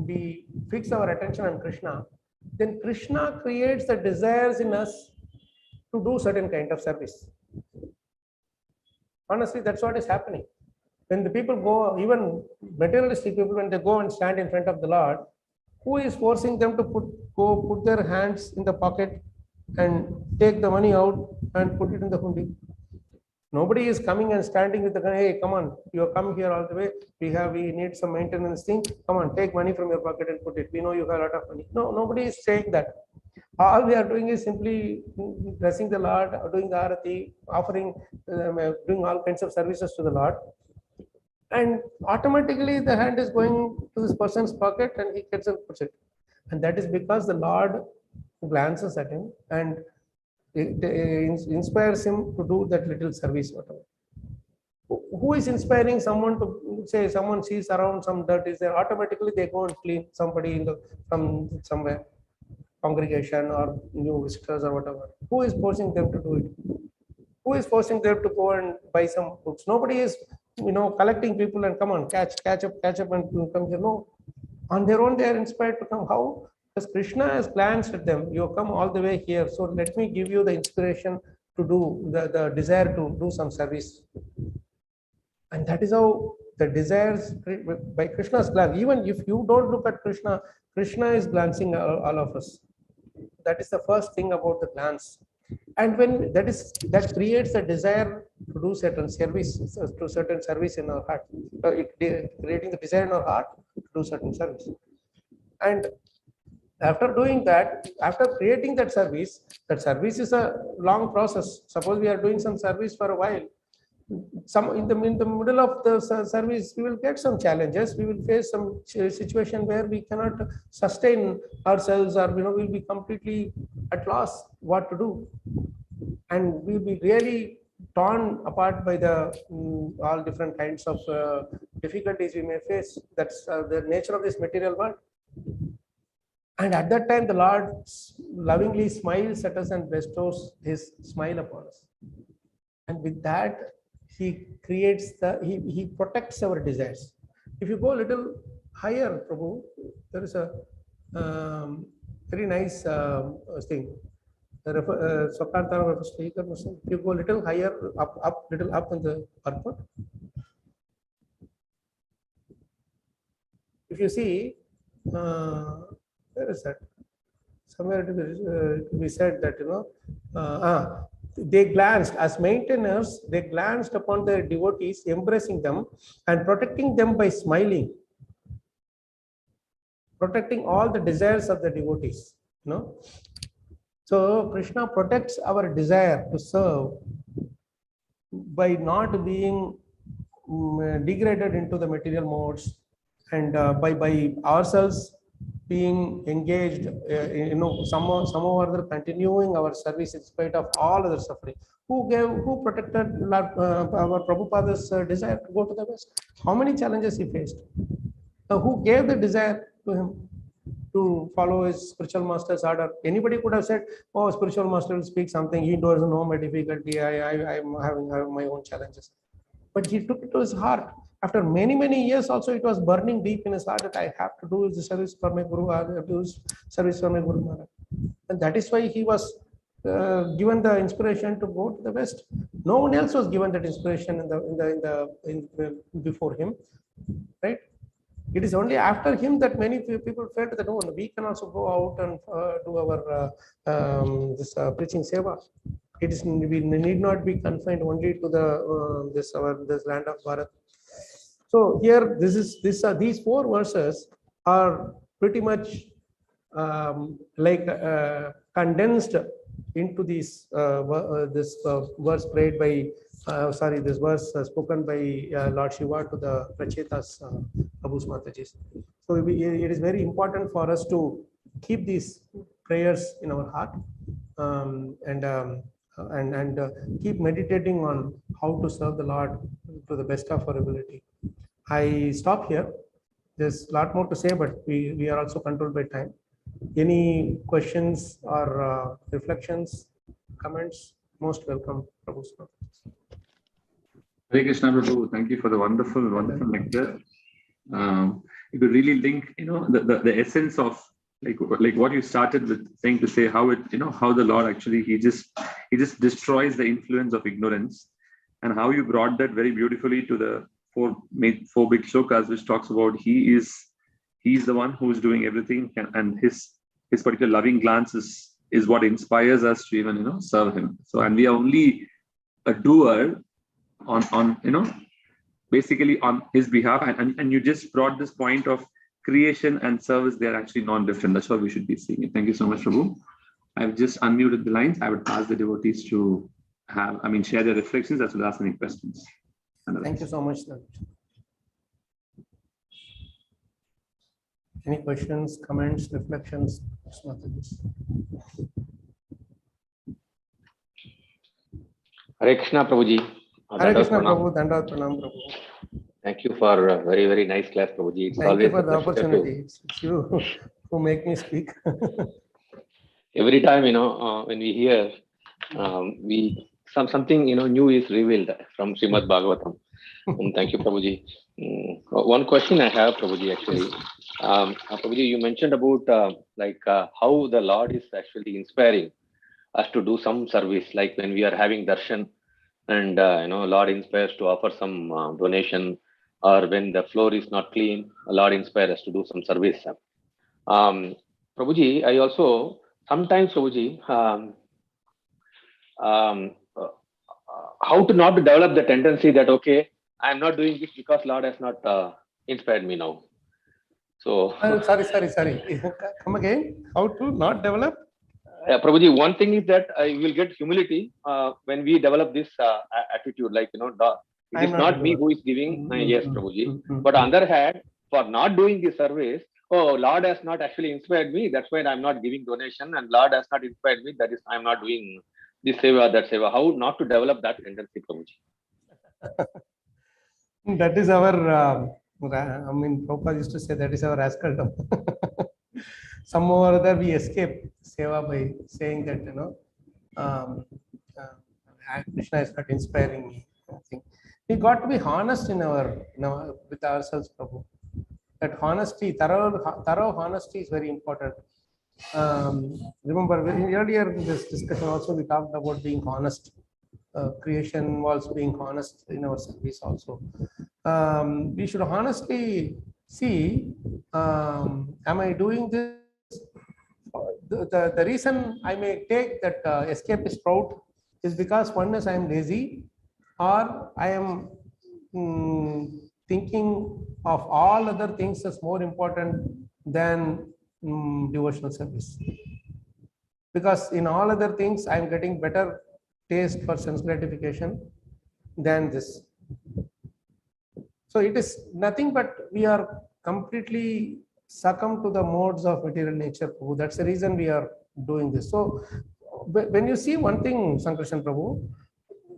C: we fix our attention on Krishna, then Krishna creates the desires in us to do certain kind of service. Honestly, that's what is happening. When the people go, even materialistic people, when they go and stand in front of the Lord, who is forcing them to put their hands in the pocket and take the money out and put it in the hundi? Nobody is coming and standing with the gun. Hey, come on, you have come here all the way. We need some maintenance thing. Come on, take money from your pocket and put it. We know you have a lot of money. No, nobody is saying that. All we are doing is simply blessing the Lord, doing the arati, offering, doing all kinds of services to the Lord. And automatically the hand is going to this person's pocket and he gets and puts it. And that is because the Lord glances at him and it inspires him to do that little service, whatever. Who is inspiring someone to say, someone sees around some dirt is there, automatically they go and clean somebody from somewhere, congregation or new visitors or whatever. Who is forcing them to do it? Who is forcing them to go and buy some books? Nobody is, collecting people and come on, catch up and come here. No, on their own they are inspired to come. How? Because Krishna has glanced at them. You come all the way here, so let me give you the inspiration to do the desire to do some service. And that is how the desires by Krishna's glance. Even if you don't look at Krishna, Krishna is glancing all of us. That is the first thing about the glance. And when that creates a desire to do certain service in our heart, creating the desire in our heart to do certain service. And after doing that, after creating that service is a long process. Suppose we are doing some service for a while. In the middle of the service, we will get some challenges. We will face some situation where we cannot sustain ourselves, or we will be completely at loss what to do, and we will be really torn apart by the all different kinds of difficulties we may face. That's the nature of this material world. And at that time, the Lord lovingly smiles at us and bestows his smile upon us. And with that, he creates he protects our desires. If you go a little higher, Prabhu, there is a very nice thing. If you go a little higher, little up in the purport. If you see, where is that? Somewhere it will be said that they glanced as maintainers. They glanced upon their devotees, embracing them and protecting them by smiling, protecting all the desires of the devotees. So Krishna protects our desire to serve by not being degraded into the material modes, and by ourselves being engaged, somehow or other continuing our service in spite of all other suffering. Who protected our Prabhupada's desire to go to the West? How many challenges he faced? Who gave the desire to him to follow his spiritual master's order? Anybody could have said, "Oh, spiritual master will speak something. He doesn't know my difficulty. I'm having my own challenges." But he took it to his heart. After many years, also it was burning deep in his heart that I have to do the service for my Guru. I have to do service for my Guru Maharaj, and that is why he was given the inspiration to go to the West. No one else was given that inspiration before him, right? It is only after him that many people felt that, oh, we can also go out and do our this preaching seva. It is, we need not be confined only to the this land of Bharat. So here, these four verses are pretty much condensed into this verse prayed by this verse spoken by Lord Shiva to the Prachetas, Prabhu's Matajis. So it is very important for us to keep these prayers in our heart, and keep meditating on how to serve the Lord to the best of our ability. I stop here. There's a lot more to say, but we are also controlled by time. Any questions or reflections, comments? Most welcome, Prabhu.
B: Hare Krishna, Prabhu. Thank you for the wonderful lecture. You could really link, the essence of like what you started with saying, to say how how the Lord actually he just destroys the influence of ignorance, and how you brought that very beautifully to the four big shlokas, which talks about he's the one who is doing everything, and his particular loving glance is what inspires us to even serve him. So, and we are only a doer on basically on his behalf, and you just brought this point of creation and service. They are actually non-different. That's how we should be seeing it. Thank you so much, Prabhu. I've just unmuted the lines. I would ask the devotees to share their reflections as well as any questions.
C: Thank you so much, sir. Any questions, comments, reflections?
D: Hare Krishna, Prabhuji.
C: Hare Krishna, Prabhu. Dandavat Pranam, Prabhu.
D: Thank you for a very, very nice class, Prabhuji.
C: Thank you for the opportunity. It's you who make me speak.
D: Every time, when we hear, something new is revealed from Srimad Bhagavatam. Thank you, Prabhuji. One question I have, Prabhuji, actually. Prabhuji, you mentioned about how the Lord is actually inspiring us to do some service, like when we are having darshan, and Lord inspires to offer some donation, or when the floor is not clean, Lord inspires us to do some service. Prabhuji, I also sometimes, Prabhuji, how to not to develop the tendency that, okay, I am not doing this because Lord has not inspired me now. So
C: sorry. Come again. How to not develop?
D: Prabhuji, one thing is that you will get humility when we develop this attitude, like, it is not me who is giving, yes, Prabhuji. But on the other hand, for not doing the service, oh, Lord has not actually inspired me, that's why I'm not giving donation, and Lord has not inspired me, that is, I'm not doing this seva, that seva. How not to develop that tendency, Prabhuji?
C: That is our, Prabhupada used to say that is our rascal. Somehow or other we escape seva by saying that, Krishna is not inspiring me. I think we got to be honest in our with ourselves, Prabhu. That honesty, thorough honesty is very important. Remember, earlier in this discussion also we talked about being honest. Creation involves being honest in our service also. We should honestly see, am I doing this? The reason I may take that escapist route is because one is I am lazy, or I am thinking of all other things as more important than devotional service. because in all other things I am getting better taste for sense gratification than this. So it is nothing but we are completely succumb to the modes of material nature, Prabhu. That's the reason we are doing this. So when you see one thing, Sankarshan Prabhu,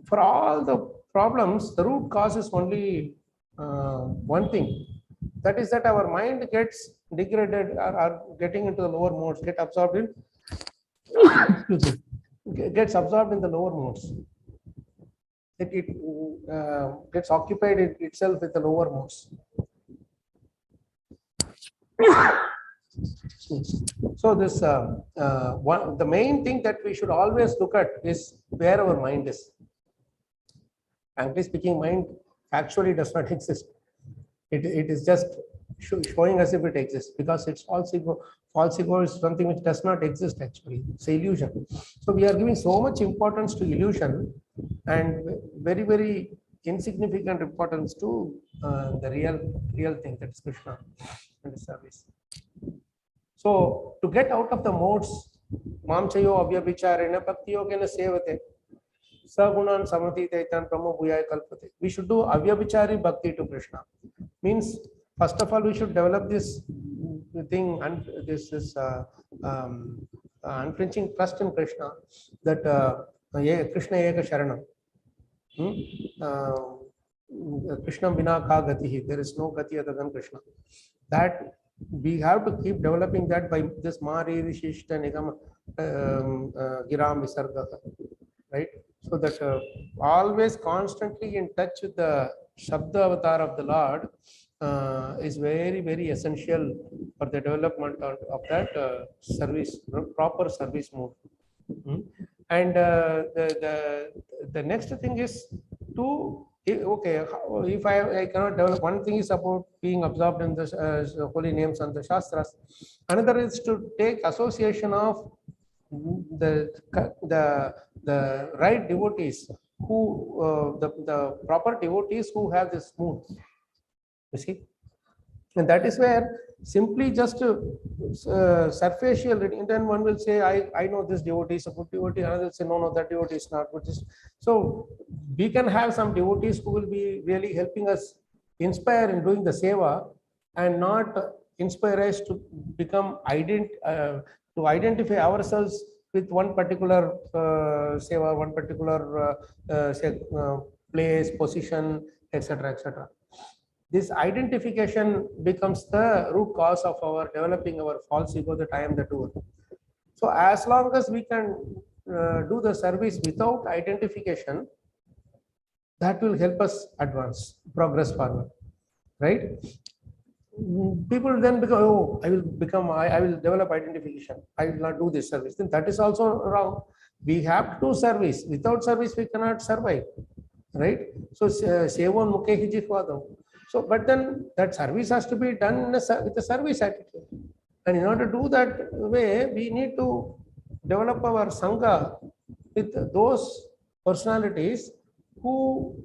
C: for all the problems, the root cause is only one thing. That is that our mind gets degraded or getting into the lower modes, get absorbed in excuse me, gets absorbed in the lower modes. It gets occupied itself with the lower modes. So this the main thing that we should always look at is where our mind is. Frankly speaking, mind actually does not exist. It is just showing us if it exists, because it's false ego. False ego is something which does not exist actually. It's an illusion. So we are giving so much importance to illusion and very, very insignificant importance to the real thing, that is Krishna and his service. So to get out of the modes, mamchayo avyabhicharena bhaktiyogena sevate sagunan samati taitan pramo bhuyaya kalpate. We should do avyabhichari bhakti to Krishna. Means first of all we should develop this thing and this unflinching trust in Krishna, that Krishna eka sharanam. Krishna bina ka gatihi. There is no gati other than Krishna. That we have to keep developing that by this Mari Rishishta Nigam Giram Visarga, right? So that always constantly in touch with the Shabda avatar of the Lord is very, very essential for the development of that service, proper service mode. And the next thing is to, okay, if I cannot develop, one thing is about being absorbed in the holy names and the Shastras. Another is to take association of the right devotees, who the proper devotees who have this mood. You see, and that is where simply just surfacial, and then one will say, I know this devotee is a good devotee, another will say, no, that devotee is not good. So we can have some devotees who will be really helping us inspire in doing the seva, and not inspire us to become to identify ourselves with one particular seva, one particular place, position, etc., etc. This identification becomes the root cause of our developing our false ego, that I am the doer. So as long as we can do the service without identification, that will help us advance, progress forward, right? People then become, oh, I will develop identification, I will not do this service. Then that is also wrong. We have to do service. Without service, we cannot survive, right? So sevan mukhe jihvadam. So, but then that service has to be done with a service attitude. And in order to do that way, we need to develop our Sangha with those personalities who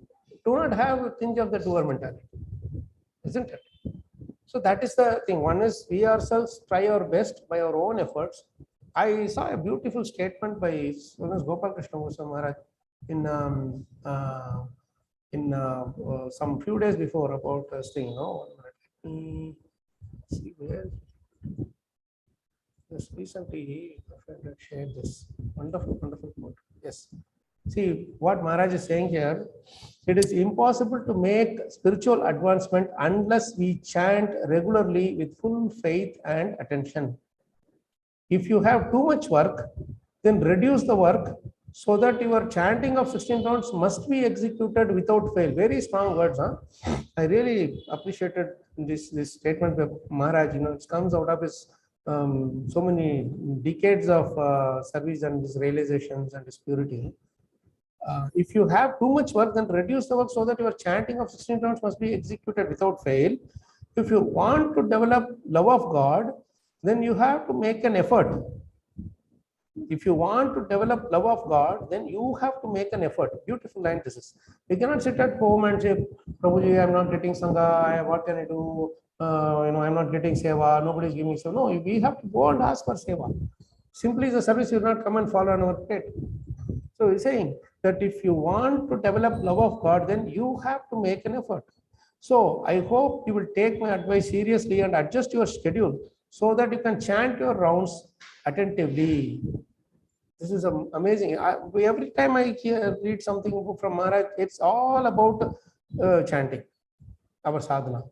C: do not have a tinge of the doer mentality, isn't it? So that is the thing. One is we ourselves try our best by our own efforts. I saw a beautiful statement by Gopal Krishna Maharaj in some few days before about this thing, let me see where. Just recently he shared this wonderful quote. Yes. See what Maharaj is saying here. It is impossible to make spiritual advancement unless we chant regularly with full faith and attention. If you have too much work, then reduce the work, so that your chanting of 16 rounds must be executed without fail. Very strong words, huh? I really appreciated this statement by Maharaj. It comes out of his so many decades of service and his realizations and his purity. If you have too much work, then reduce the work, so that your chanting of 16 rounds must be executed without fail. If you want to develop love of God, then you have to make an effort. If you want to develop love of God, then you have to make an effort. Beautiful line this is. We cannot sit at home and say, Prabhuji, I'm not getting Sangha, what can I do? I'm not getting Seva, nobody's giving me Seva. No, we have to go and ask for Seva. Simply the service will not come and fall on our plate. So he's saying that if you want to develop love of God, then you have to make an effort. So I hope you will take my advice seriously and adjust your schedule so that you can chant your rounds attentively. This is amazing. Every time I read something from Maharaj, it's all about chanting, our sadhana.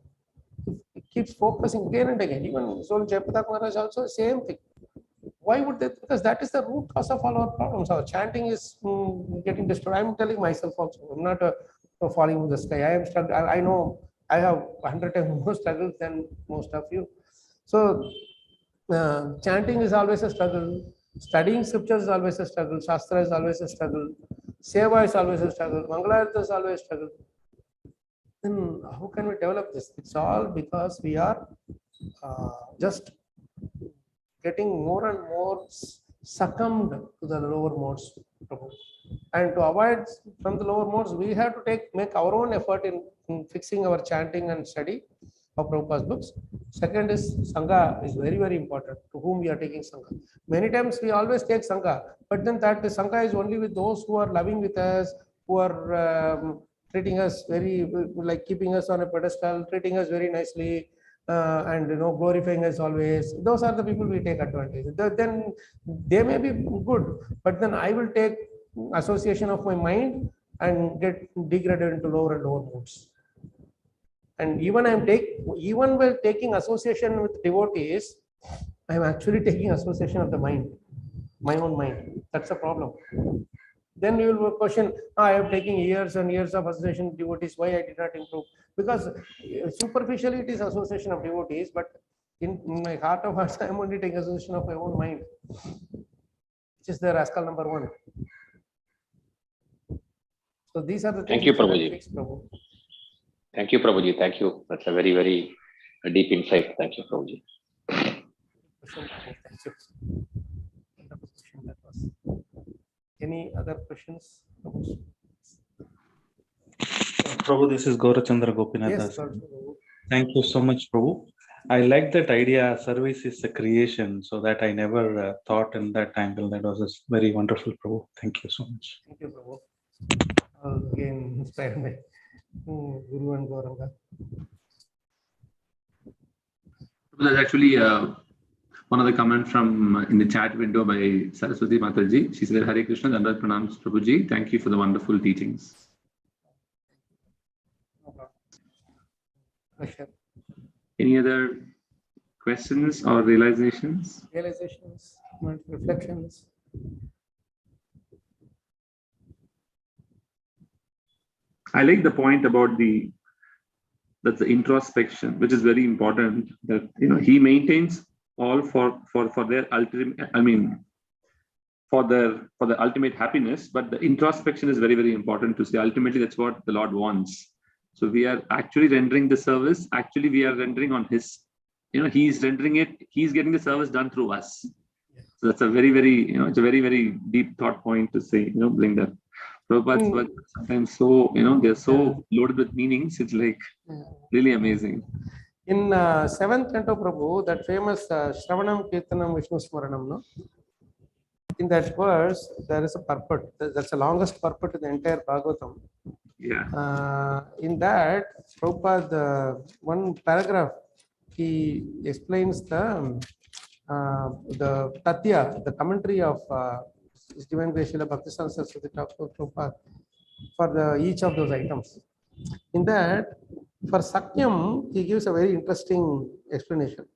C: It keeps focusing again and again. Even Sol Jayapatak Maharaj also same thing. Why would they? Because that is the root cause of all our problems. Our chanting is getting destroyed. I'm telling myself also. I'm not falling from the sky. I am struggling. I know I have 100 times more struggles than most of you. So chanting is always a struggle. Studying scriptures is always a struggle. Shastra is always a struggle. Seva is always a struggle. Mangalarti is always a struggle. Then how can we develop this? It's all because we are just getting more and more succumbed to the lower modes. And to avoid from the lower modes, we have to make our own effort in fixing our chanting and study of Prabhupada's books. Second is Sangha is very, very important. To whom we are taking Sangha. Many times we always take Sangha, but then that the Sangha is only with those who are loving with us, who are treating us very, like keeping us on a pedestal, treating us very nicely, and glorifying us always. Those are the people we take advantage. Then they may be good, but then I will take association of my mind and get degraded into lower and lower modes. And even while taking association with devotees, I am actually taking association of the mind, my own mind. That's a problem. Then you will question, I am taking years and years of association with devotees, why I did not improve? Because superficially it is association of devotees, but in my heart of hearts, I am only taking association of my own mind, which is the rascal number one. So these are the things.
D: Thank you, Prabhuji. Thank you, Prabhuji. Thank you. That's a very, very deep insight. Thank you, Prabhuji.
C: Any other questions?
E: Prabhu, this is Gaurachandra Gopinath.
C: Yes,
E: thank you so much, Prabhu. I like that idea, service is a creation, so that I never thought in that angle. That was very wonderful, Prabhu. Thank you so much.
C: Thank you, Prabhu. Again, inspired by Guru and Gauranga.
B: There's actually one other comment from in the chat window by Saraswati Mataji. She said, Hare Krishna, Dandad Pranams, Prabhuji. Thank you for the wonderful teachings. Any other questions or realizations?
C: Realizations, reflections.
B: I like the point about that's the introspection, which is very important. That he maintains all for their ultimate. I mean, for the ultimate happiness. But the introspection is very, very important to say. Ultimately, that's what the Lord wants. So we are actually rendering the service. Actually, we are rendering on His. He's rendering it. He's getting the service done through us. So that's a very, very it's a very, very deep thought point to say. Bring that. Prabhupada's work sometimes so they're so loaded with meanings. It's like really amazing.
C: In 7th canto, Prabhu, that famous Shravanam Kirtanam Vishnu Smaranam, no? In that verse, there is a purport. That's the longest purport in the entire Bhagavatam.
B: Yeah.
C: In that, Prabhupada, one paragraph, he explains the Tatya, the commentary of His Divine Grace Srila Bhaktisiddhanta Saraswati Thakur Prabhupada for each of those items. In that, for Sakyam, he gives a very interesting explanation.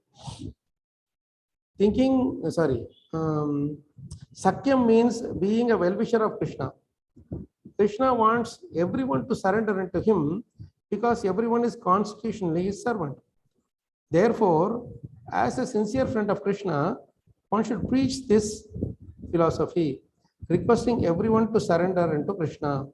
C: Sakyam means being a well-wisher of Krishna. Krishna wants everyone to surrender into him because everyone is constitutionally his servant. Therefore, as a sincere friend of Krishna, one should preach this philosophy, requesting everyone to surrender into Krishna.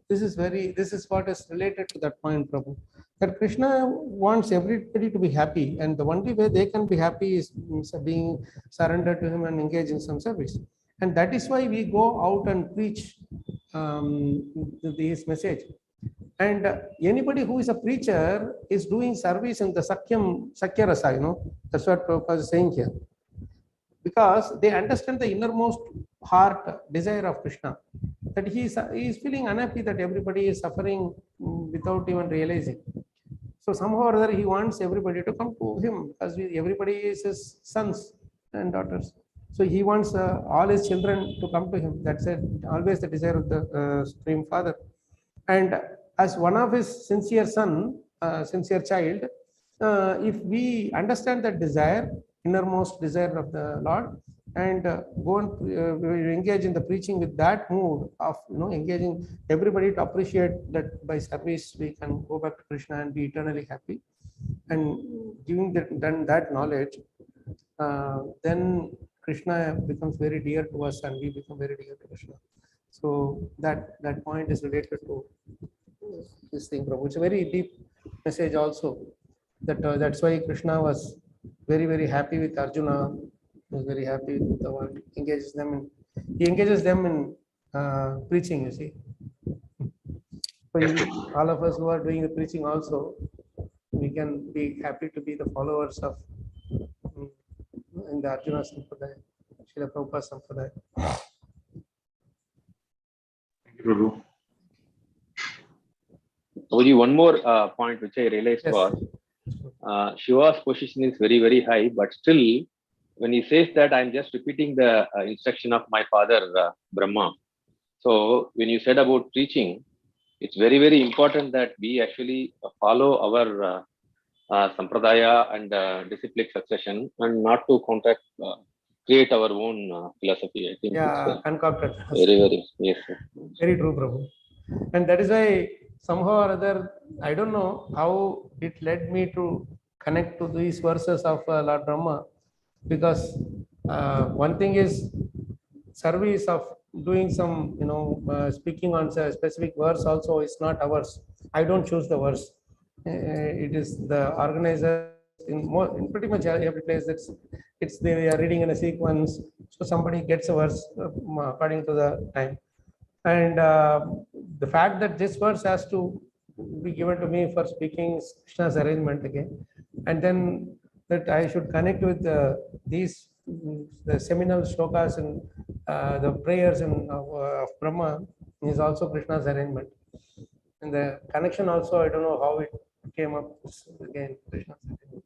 C: This is what is related to that point, Prabhu. That Krishna wants everybody to be happy, and the only way they can be happy is being surrendered to him and engage in some service. And that is why we go out and preach this message. And anybody who is a preacher is doing service in the Sakya Rasa, that's what Prabhupada is saying here. because they understand the innermost heart desire of Krishna, that he is feeling unhappy that everybody is suffering without even realizing. So somehow or other he wants everybody to come to him, as everybody is his sons and daughters. So he wants all his children to come to him. That's it, always the desire of the Supreme Father. And as one of his sincere son, sincere child, if we understand that desire, innermost desire of the Lord, and go and engage in the preaching with that mood of engaging everybody to appreciate that by service we can go back to Krishna and be eternally happy, and giving that knowledge, then Krishna becomes very dear to us and we become very dear to Krishna. So that point is related to this thing, Prabhu. It's a very deep message also. That's why Krishna was very, very happy with Arjuna. He was very happy with the one. He engages them in preaching, you see. So all of us who are doing the preaching also, we can be happy to be the followers of in the Arjuna Sampradaya, Srila Prabhupada Sampradaya.
B: Thank you, Prabhu.
D: Only one more point which I realized
C: Yes.
D: was Shiva's position is very, very high, but still, when he says that, I'm just repeating the instruction of my father, Brahma. So, when you said about preaching, it's very, very important that we actually follow our sampradaya and disciplic succession and not to create our own philosophy. I think it's
C: Concocted.
D: very, very, yes. Sir.
C: Very true, Prabhu. And that is why somehow or other, I don't know how it led me to connect to these verses of Lord Brahma, because one thing is service of doing some, speaking on a specific verse also is not ours. I don't choose the verse. It is the organizer in pretty much every place. They are reading in a sequence, so somebody gets a verse according to the time. And the fact that this verse has to be given to me for speaking Krishna's arrangement again, and then that I should connect with these the seminal shlokas and the prayers of Brahma is also Krishna's arrangement. And the connection also, I don't know how it came up again, Krishna's arrangement.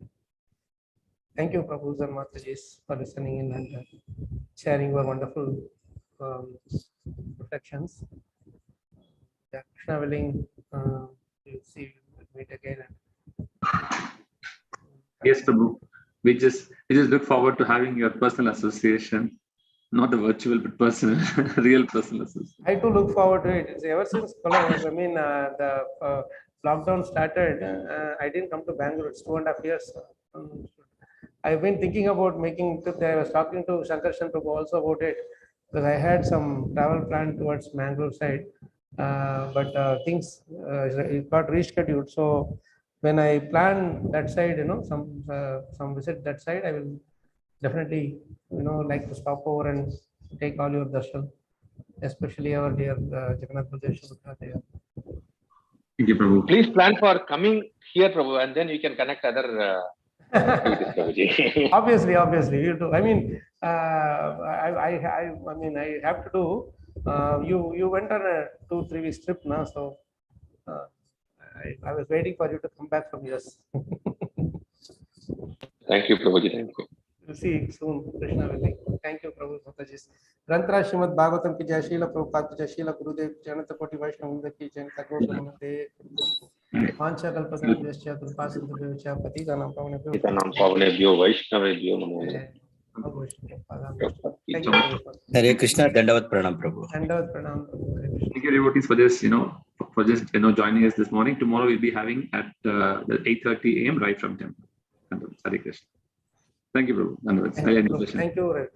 C: Thank you, Prabhu and Matajis, for listening in and sharing your wonderful reflections. Yeah, Krishna willing, we'll meet again.
B: Yes, Prabhu. We just look forward to having your personal association, not the virtual but personal, real personal association.
C: I too look forward to it. It's ever since the lockdown started, I didn't come to Bangalore. It's 2.5 years. I've been thinking about making trip there. I was talking to Shankarshan Prabhu also about it, because I had some travel plan towards Bangalore side, but things got rescheduled. So when I plan that side, some visit that side, I will definitely, like to stop over and take all your darshan, especially our dear Jagannath Baladev Subhadra there.
B: Thank you, Prabhu.
D: Please plan for coming here, Prabhu, and then we can connect other.
C: Obviously, you do. I mean, I have to do. You went on a 2-3 week trip now, so I was waiting for you to come back from US.
D: Thank you, Prabhuji. Thank you.
C: We'll see soon, Krishna willing. Thank you, Prabhu Mataji. Granthra Srimad Bhagavatam ki jai, Srila Prabhupada ki jai, Srila Gurudev Janata Koti Vaishnava ki jai, Tagore Namaste. Pancha Kalpataru Yascha Kripa Sindhu Devacha Patita Nam Pavanebhyo.
D: Patita Nam Pavanebhyo Vaishnavebhyo Namo.
C: Thank you.
F: Hare Krishna, Dandavat Pranam Prabhu.
C: Dandavat Pranam.
B: Thank you, devotees, for this, for just joining us this morning. Tomorrow we'll be having at 8:30 a.m. right from temple. Hare Krishna. Thank you, Prabhu.
C: Thank you.